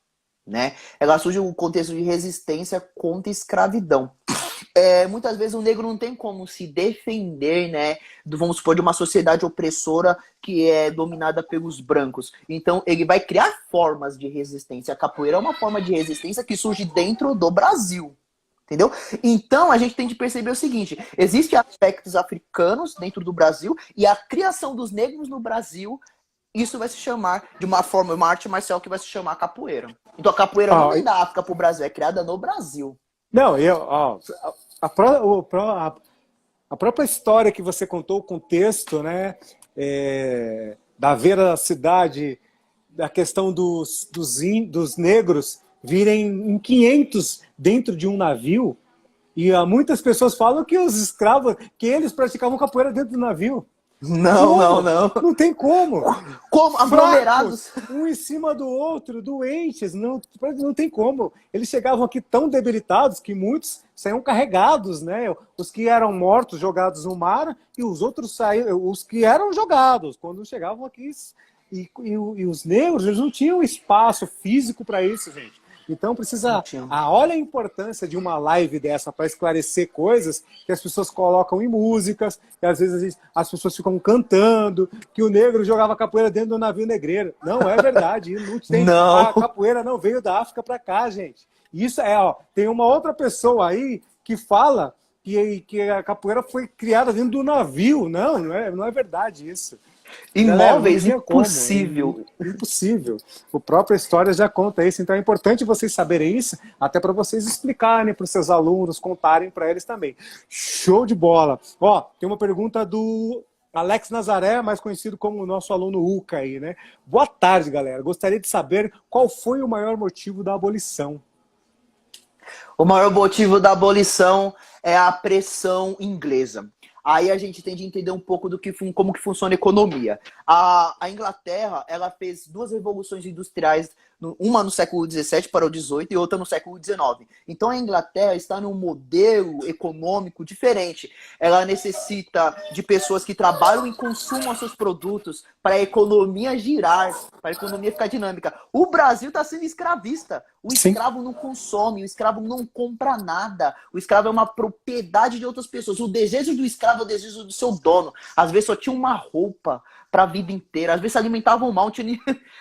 né? Ela surge no contexto de resistência contra a escravidão. Muitas vezes o negro não tem como se defender, né? Vamos supor, de uma sociedade opressora que é dominada pelos brancos. Então, ele vai criar formas de resistência. A capoeira é uma forma de resistência que surge dentro do Brasil. Entendeu? Então, a gente tem que perceber o seguinte: existem aspectos africanos dentro do Brasil e a criação dos negros no Brasil, isso vai se chamar de uma forma, uma arte marcial que vai se chamar capoeira. Então, a capoeira não vem da África para o Brasil, é criada no Brasil. Não, a própria história que você contou, o contexto, né, da veracidade, da questão dos negros virem em 500 dentro de um navio, e muitas pessoas falam que os escravos, que eles praticavam capoeira dentro do navio. Não. Não tem como. Como? Aglomerados. Um em cima do outro, doentes, não tem como. Eles chegavam aqui tão debilitados que muitos saíam carregados, né? Os que eram mortos, jogados no mar, e os outros saíam, os que eram jogados, quando chegavam aqui. E os negros, eles não tinham espaço físico para isso, gente. Então precisa... olha a importância de uma live dessa para esclarecer coisas que as pessoas colocam em músicas, que às vezes as pessoas ficam cantando, que o negro jogava capoeira dentro do navio negreiro. Não é verdade. Não. A capoeira não veio da África para cá, gente. Isso tem uma outra pessoa aí que fala que a capoeira foi criada dentro do navio. Não é verdade isso. Imóveis, impossível. Impossível. A própria história já conta isso. Então é importante vocês saberem isso, até para vocês explicarem para os seus alunos, contarem para eles também. Show de bola. Tem uma pergunta do Alex Nazaré, mais conhecido como o nosso aluno Uca aí, né? Boa tarde, galera. Gostaria de saber qual foi o maior motivo da abolição. O maior motivo da abolição é a pressão inglesa. Aí a gente tem de entender um pouco como que funciona a economia. A Inglaterra, ela fez 2 revoluções industriais, uma no século XVII para o XVIII e outra no século XIX. Então a Inglaterra está num modelo econômico diferente. Ela necessita de pessoas que trabalham e consumam seus produtos para a economia girar, para a economia ficar dinâmica. O Brasil está sendo escravista. O escravo não consome, o escravo não compra nada. O escravo é uma propriedade de outras pessoas. O desejo do escravo é o desejo do seu dono. Às vezes só tinha uma roupa para a vida inteira. Às vezes se alimentavam mal,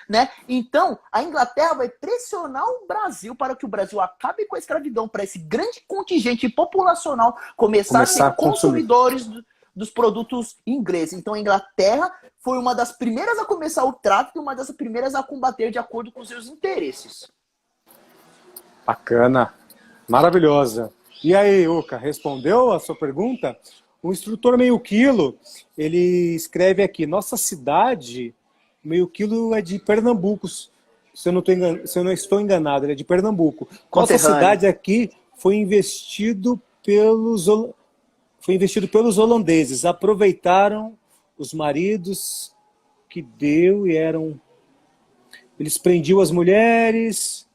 né? Então, a Inglaterra vai pressionar o Brasil para que o Brasil acabe com a escravidão, para esse grande contingente populacional começar a ser consumidores dos produtos ingleses. Então, a Inglaterra foi uma das primeiras a começar o tráfico e uma das primeiras a combater de acordo com seus interesses. Bacana. Maravilhosa. E aí, Uca, respondeu a sua pergunta? O instrutor Meio Quilo, ele escreve aqui, nossa cidade, Meio Quilo é de Pernambuco, se eu não estou enganado, ele é de Pernambuco. Nossa cidade aqui foi foi investido pelos holandeses. Aproveitaram os maridos que deu e eram... Eles prendiam as mulheres...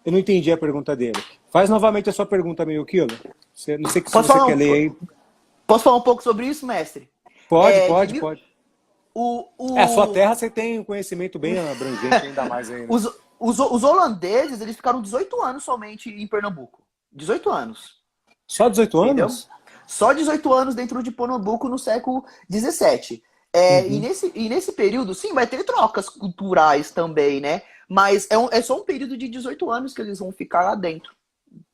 Eu não entendi a pergunta dele. Faz novamente a sua pergunta, meio quilo. Não sei se você quer ler aí. Posso falar um pouco sobre isso, mestre? Pode. A sua terra você tem um conhecimento bem abrangente, ainda mais aí. Né? Os holandeses, eles ficaram 18 anos somente em Pernambuco. 18 anos. Só 18 Entendeu? anos? Só 18 anos dentro de Pernambuco no século XVII. E nesse período, sim, vai ter trocas culturais também, né? Mas é só um período de 18 anos que eles vão ficar lá dentro.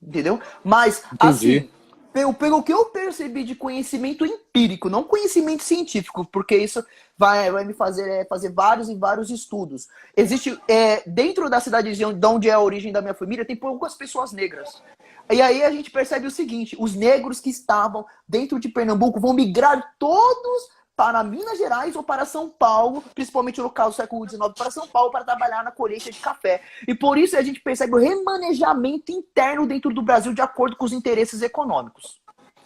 Entendeu? Mas, Entendi. assim, pelo que eu percebi de conhecimento empírico, não conhecimento científico, porque isso vai me fazer vários e vários estudos. Existe, dentro da cidadezinha de onde é a origem da minha família, tem poucas pessoas negras. E aí a gente percebe o seguinte, os negros que estavam dentro de Pernambuco vão migrar todos para Minas Gerais ou para São Paulo, principalmente no caso do século XIX, para São Paulo, para trabalhar na colheita de café. E por isso a gente percebe o remanejamento interno dentro do Brasil de acordo com os interesses econômicos.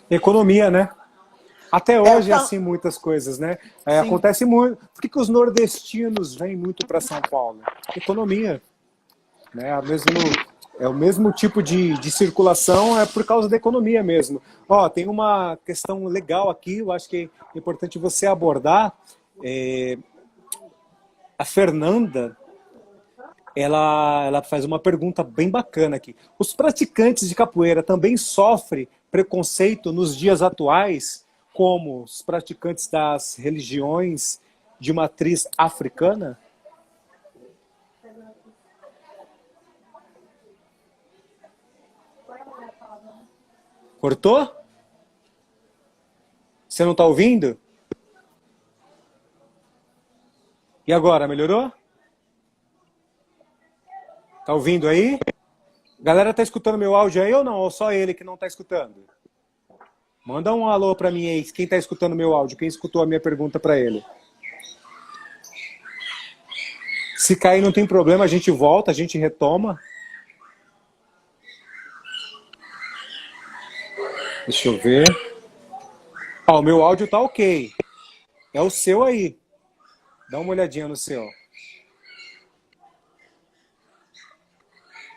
Economia, né? Até hoje é assim muitas coisas, né? Acontece muito. Por que os nordestinos vêm muito para São Paulo? Economia. Né? É o mesmo tipo de circulação, é por causa da economia mesmo. Tem uma questão legal aqui, eu acho que é importante você abordar. A Fernanda, ela faz uma pergunta bem bacana aqui. Os praticantes de capoeira também sofrem preconceito nos dias atuais, como os praticantes das religiões de matriz africana? Cortou? Você não está ouvindo? E agora, melhorou? Tá ouvindo aí? Galera, tá escutando meu áudio aí ou não? Ou só ele que não tá escutando? Manda um alô pra mim aí, quem tá escutando meu áudio, quem escutou a minha pergunta pra ele. Se cair não tem problema, a gente volta, a gente retoma. Deixa eu ver. O meu áudio tá ok. É o seu aí. Dá uma olhadinha no seu.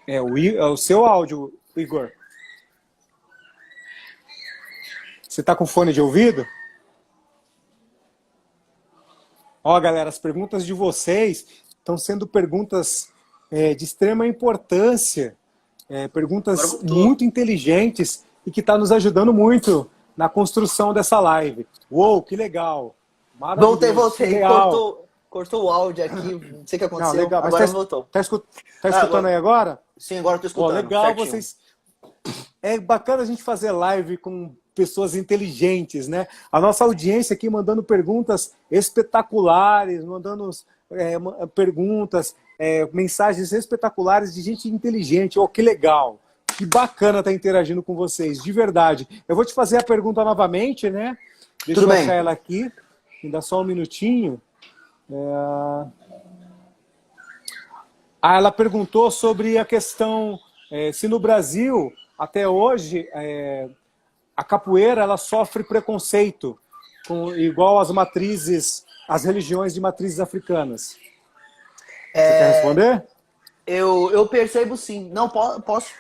É o seu áudio, Igor. Você tá com fone de ouvido? Galera, as perguntas de vocês estão sendo perguntas de extrema importância, perguntas muito inteligentes e que tá nos ajudando muito na construção dessa live. Uou, que legal! Voltei. Cortou o áudio aqui, não sei o que aconteceu. Não, legal, mas agora voltou. Tá escutando aí agora? Sim, agora estou escutando. Legal, certinho. vocês... É bacana a gente fazer live com pessoas inteligentes, né? A nossa audiência aqui mandando perguntas espetaculares, mandando perguntas, mensagens espetaculares de gente inteligente. Que legal! Que bacana estar interagindo com vocês, de verdade. Eu vou te fazer a pergunta novamente, né? Deixa eu achar ela aqui. Ainda só um minutinho. Ela perguntou sobre a questão se no Brasil, até hoje, a capoeira ela sofre preconceito, igual as religiões de matrizes africanas. Você quer responder? Eu percebo sim. Não, posso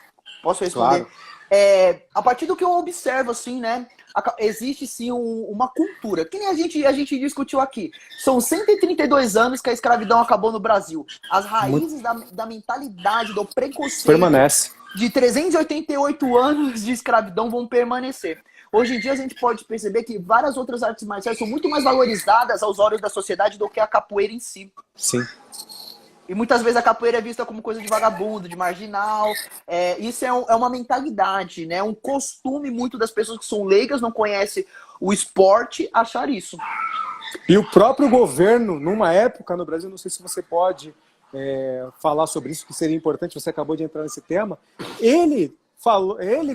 responder. Claro. A partir do que eu observo, assim, né? Existe sim uma cultura, que nem a gente discutiu aqui. São 132 anos que a escravidão acabou no Brasil. As raízes da mentalidade, do preconceito permanece. De 388 anos de escravidão vão permanecer. Hoje em dia a gente pode perceber que várias outras artes marciais são muito mais valorizadas aos olhos da sociedade do que a capoeira em si. Sim. E muitas vezes a capoeira é vista como coisa de vagabundo, de marginal. Isso é uma mentalidade, né? Um costume muito das pessoas que são leigas, não conhecem o esporte, achar isso. E o próprio governo, numa época no Brasil, não sei se você pode falar sobre isso, que seria importante, você acabou de entrar nesse tema, ele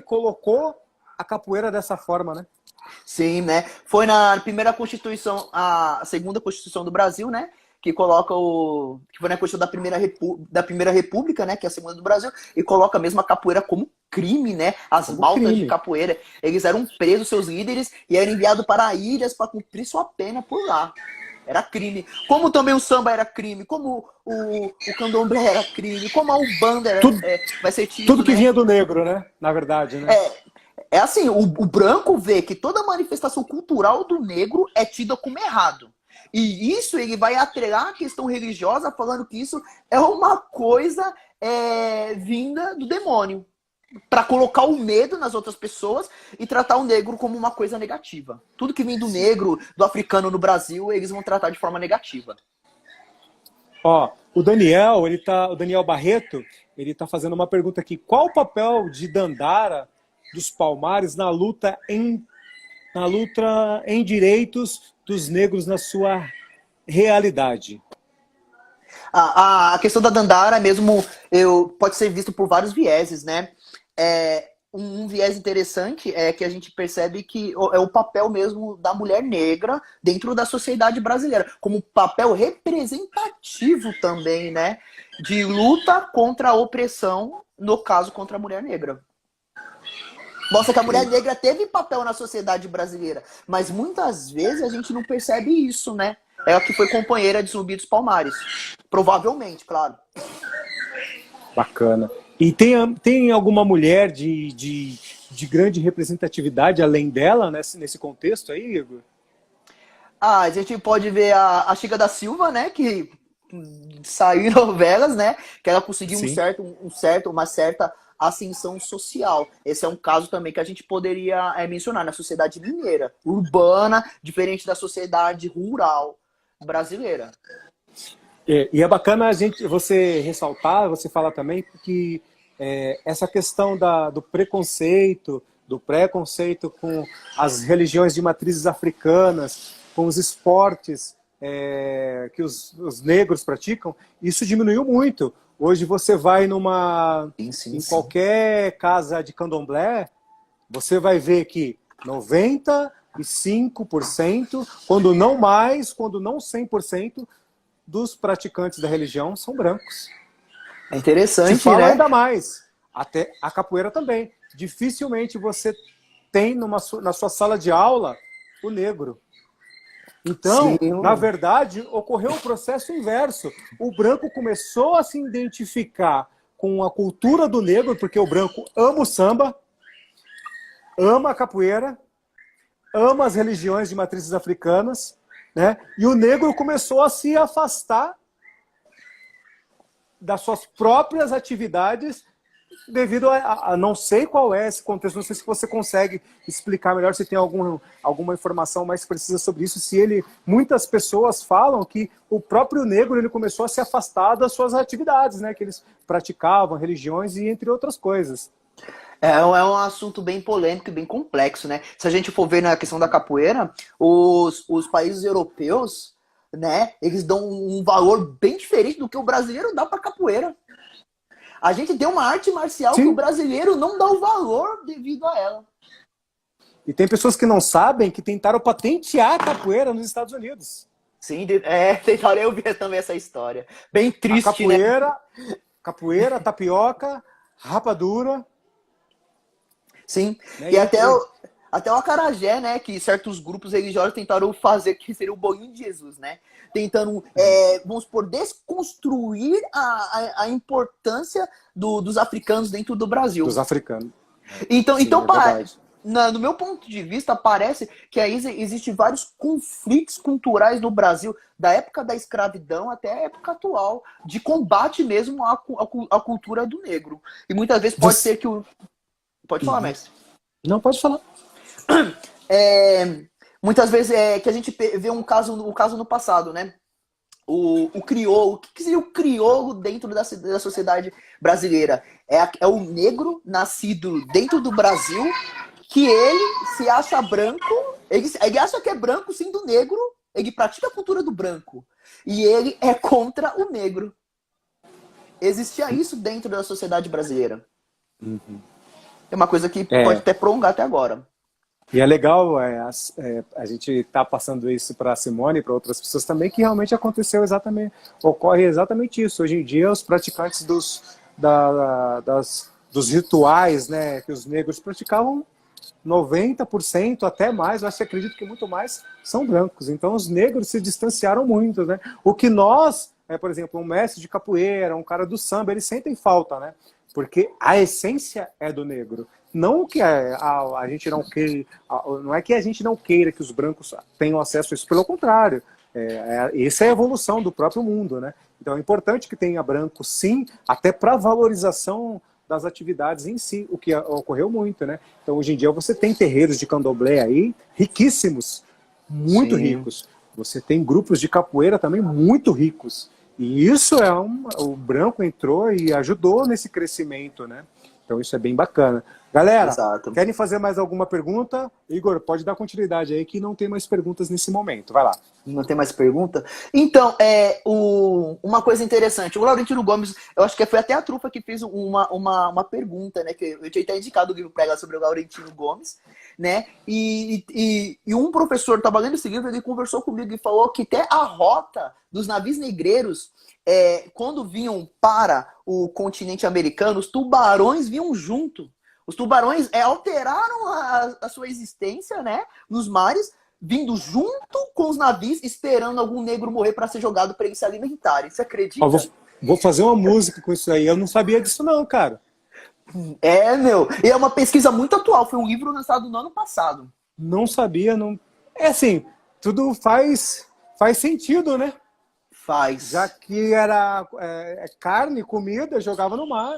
colocou a capoeira dessa forma, né? Sim, né? Foi na primeira Constituição, a segunda Constituição do Brasil, né? Que coloca que foi na Constituição da Primeira República, né? Que é a segunda do Brasil, e coloca mesmo a capoeira como crime, né? As Como maltas de crime. capoeira, eles eram presos, seus líderes, e eram enviados para ilhas para cumprir sua pena por lá. Era crime. Como também o samba era crime, como o candomblé era crime, como a Umbanda Tudo, vai ser tido, tudo que né? vinha do negro, né? Na verdade, né? É assim, o branco vê que toda manifestação cultural do negro é tida como errado. E isso ele vai atrelar a questão religiosa, falando que isso é uma coisa vinda do demônio. Para colocar o medo nas outras pessoas e tratar o negro como uma coisa negativa. Tudo que vem do negro, do africano no Brasil, eles vão tratar de forma negativa. Ó, o Daniel Barreto, ele tá fazendo uma pergunta aqui. Qual o papel de Dandara dos Palmares na luta em direitos dos negros na sua realidade? A questão da Dandara mesmo pode ser visto por vários vieses, né? Um viés interessante é que a gente percebe que é o papel mesmo da mulher negra dentro da sociedade brasileira, como papel representativo também, né? De luta contra a opressão, no caso, contra a mulher negra. Mostra que a mulher negra teve papel na sociedade brasileira, mas muitas vezes a gente não percebe isso, né? É a que foi companheira de Zumbi dos Palmares. Provavelmente, claro. Bacana. E tem alguma mulher de grande representatividade além dela nesse contexto aí, Igor? A gente pode ver a Chica da Silva, né? Que saiu em novelas, né? Que ela conseguiu uma certa ascensão social. Esse é um caso também que a gente poderia mencionar na sociedade mineira, urbana, diferente da sociedade rural brasileira. E é bacana você ressaltar, você falar também que essa questão do preconceito com as religiões de matrizes africanas, com os esportes que os negros praticam, isso diminuiu muito. Hoje você vai em qualquer casa de candomblé, você vai ver que 95%, quando não mais, quando não 100%, dos praticantes da religião são brancos. É interessante, Se fala, né? ainda mais. Até a capoeira também. Dificilmente você tem na sua sala de aula o negro. Então, na verdade, ocorreu o processo inverso. O branco começou a se identificar com a cultura do negro, porque o branco ama o samba, ama a capoeira, ama as religiões de matrizes africanas, né? E o negro começou a se afastar das suas próprias atividades devido a não sei qual é esse contexto, não sei se você consegue explicar melhor, se tem alguma informação mais precisa sobre isso, muitas pessoas falam que o próprio negro ele começou a se afastar das suas atividades, né, que eles praticavam, religiões e entre outras coisas. É um assunto bem polêmico e bem complexo, né? Se a gente for ver na questão da capoeira, os países europeus, né, eles dão um valor bem diferente do que o brasileiro dá para capoeira. A gente tem uma arte marcial que o brasileiro não dá o valor devido a ela. E tem pessoas que não sabem que tentaram patentear a capoeira nos Estados Unidos. Sim, tentaram, eu vi também essa história. Bem triste, Capoeira, tapioca, rapadura. Sim, e até o acarajé, né, que certos grupos religiosos tentaram fazer, que seria o bolinho de Jesus, né? Tentando, vamos supor, desconstruir a importância dos africanos dentro do Brasil. Dos africanos. Então no meu ponto de vista, parece que aí existem vários conflitos culturais no Brasil, da época da escravidão até a época atual, de combate mesmo à cultura do negro. E muitas vezes pode ser que o... Pode falar, mestre. Não, pode falar. Muitas vezes que a gente vê um caso no passado, né? O crioulo. O que seria o crioulo dentro da sociedade brasileira? É o negro nascido dentro do Brasil, que ele se acha branco, ele acha que é branco sendo negro, ele pratica a cultura do branco. E ele é contra o negro. Existia isso dentro da sociedade brasileira. Uhum. É uma coisa que pode até prolongar até agora. E é legal a gente estar passando isso para a Simone e para outras pessoas também, que realmente ocorre exatamente isso. Hoje em dia, os praticantes dos rituais, né, que os negros praticavam, 90% até mais, eu acho que acredito que muito mais, são brancos. Então os negros se distanciaram muito, né? O que nós, por exemplo, um mestre de capoeira, um cara do samba, eles sentem falta, né? Porque a essência é do negro. Não que a gente não queira, não é que a gente não queira que os brancos tenham acesso a isso, pelo contrário. Essa é a evolução do próprio mundo, né? Então é importante que tenha branco, sim, até para valorização das atividades em si, o que ocorreu muito, né? Então hoje em dia você tem terreiros de candomblé aí riquíssimos, muito Sim. ricos. Você tem grupos de capoeira também muito ricos. E isso o branco entrou e ajudou nesse crescimento, né? Então isso é bem bacana. Galera, Exato. querem fazer mais alguma pergunta? Igor, pode dar continuidade aí que não tem mais perguntas nesse momento. Vai lá. Não tem mais pergunta? Então, uma coisa interessante. O Laurentino Gomes, eu acho que foi até a Trufa que fez uma pergunta, né? Que eu tinha até indicado o livro para ela sobre o Laurentino Gomes, né? E um professor trabalhando esse livro, ele conversou comigo e falou que até a rota dos navios negreiros, quando vinham para o continente americano, os tubarões vinham junto. Os tubarões alteraram a sua existência, né, nos mares, vindo junto com os navios, esperando algum negro morrer para ser jogado para eles se alimentarem. Você acredita? Vou fazer uma música com isso aí. Eu não sabia disso não, cara. Meu. E é uma pesquisa muito atual. Foi um livro lançado no ano passado. Não sabia, não. É assim, tudo faz sentido, né? Faz. Já que era carne, comida, jogava no mar.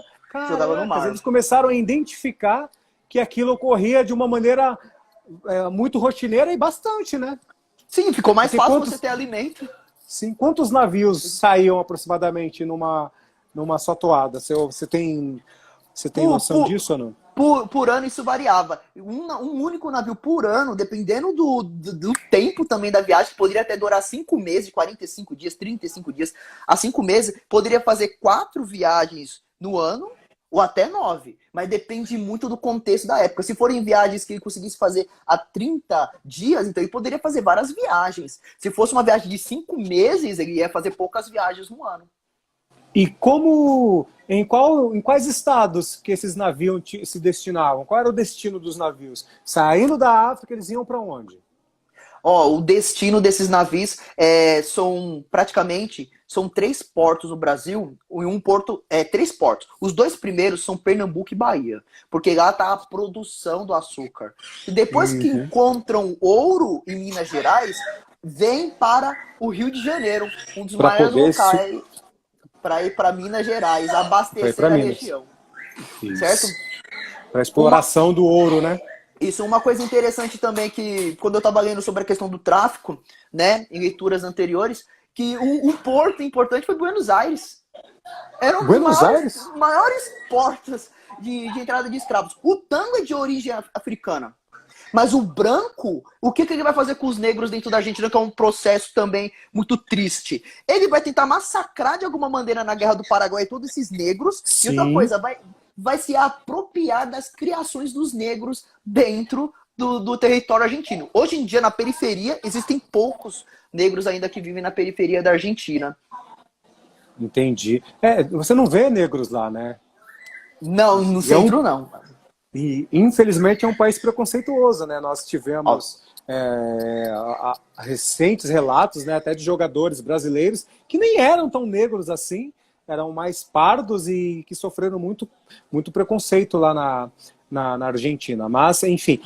Jogava no mar. Eles começaram a identificar que aquilo ocorria de uma maneira muito rotineira e bastante, né? Sim, ficou mais Porque fácil você ter alimento. Sim, quantos navios saíam aproximadamente numa só toada? Você tem noção disso ou não? Por ano isso variava. Um único navio por ano, dependendo do tempo também da viagem, que poderia até durar 5 meses, 45 dias, 35 dias, a 5 meses, poderia fazer 4 viagens no ano, ou até 9. Mas depende muito do contexto da época. Se forem viagens que ele conseguisse fazer a 30 dias, então ele poderia fazer várias viagens. Se fosse uma viagem de 5 meses, ele ia fazer poucas viagens no ano. E em quais estados que esses navios se destinavam? Qual era o destino dos navios? Saindo da África, eles iam para onde? O destino desses navios são 3 portos no Brasil, e um porto, 3 portos. Os 2 primeiros são Pernambuco e Bahia, porque lá está a produção do açúcar. E depois que encontram ouro em Minas Gerais, vem para o Rio de Janeiro, um dos maiores locais para ir para Minas Gerais, abastecer a região. Isso. Certo? Para exploração do ouro, né? Isso, uma coisa interessante também que, quando eu estava lendo sobre a questão do tráfico, né, em leituras anteriores, que um porto importante foi Buenos Aires. Eram os maiores portos de entrada de escravos. O tango é de origem africana. Mas o branco, o que ele vai fazer com os negros dentro da Argentina, que é um processo também muito triste? Ele vai tentar massacrar de alguma maneira na Guerra do Paraguai todos esses negros. Sim. E outra coisa, vai se apropriar das criações dos negros dentro do território argentino. Hoje em dia, na periferia, existem poucos negros ainda que vivem na periferia da Argentina. Entendi. Você não vê negros lá, né? Não, no centro não. E, infelizmente, é um país preconceituoso, né? Nós tivemos recentes relatos, né, até de jogadores brasileiros que nem eram tão negros assim, eram mais pardos e que sofreram muito, muito preconceito lá na Argentina. Mas, enfim,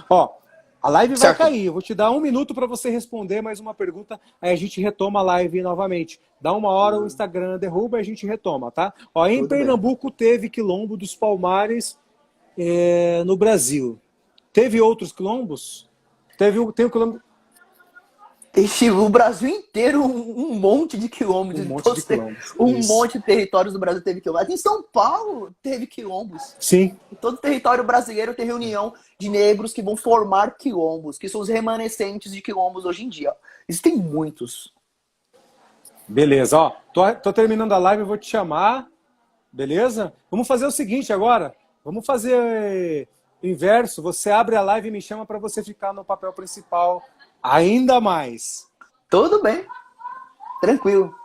a live vai cair. Eu vou te dar 1 minuto para você responder mais uma pergunta, aí a gente retoma a live novamente. Dá 1 hora, o Instagram derruba e a gente retoma, tá? Em Pernambuco teve Quilombo dos Palmares no Brasil. Teve outros quilombos? Tem o quilombo... O Brasil inteiro, um monte de quilombos. Um monte de territórios do Brasil teve quilombos. Em São Paulo teve quilombos. Sim. Em todo o território brasileiro tem reunião de negros que vão formar quilombos, que são os remanescentes de quilombos hoje em dia. Existem muitos. Beleza, tô terminando a live, eu vou te chamar. Beleza? Vamos fazer o seguinte agora. Vamos fazer o inverso. Você abre a live e me chama para você ficar no papel principal ainda mais. Tudo bem. Tranquilo.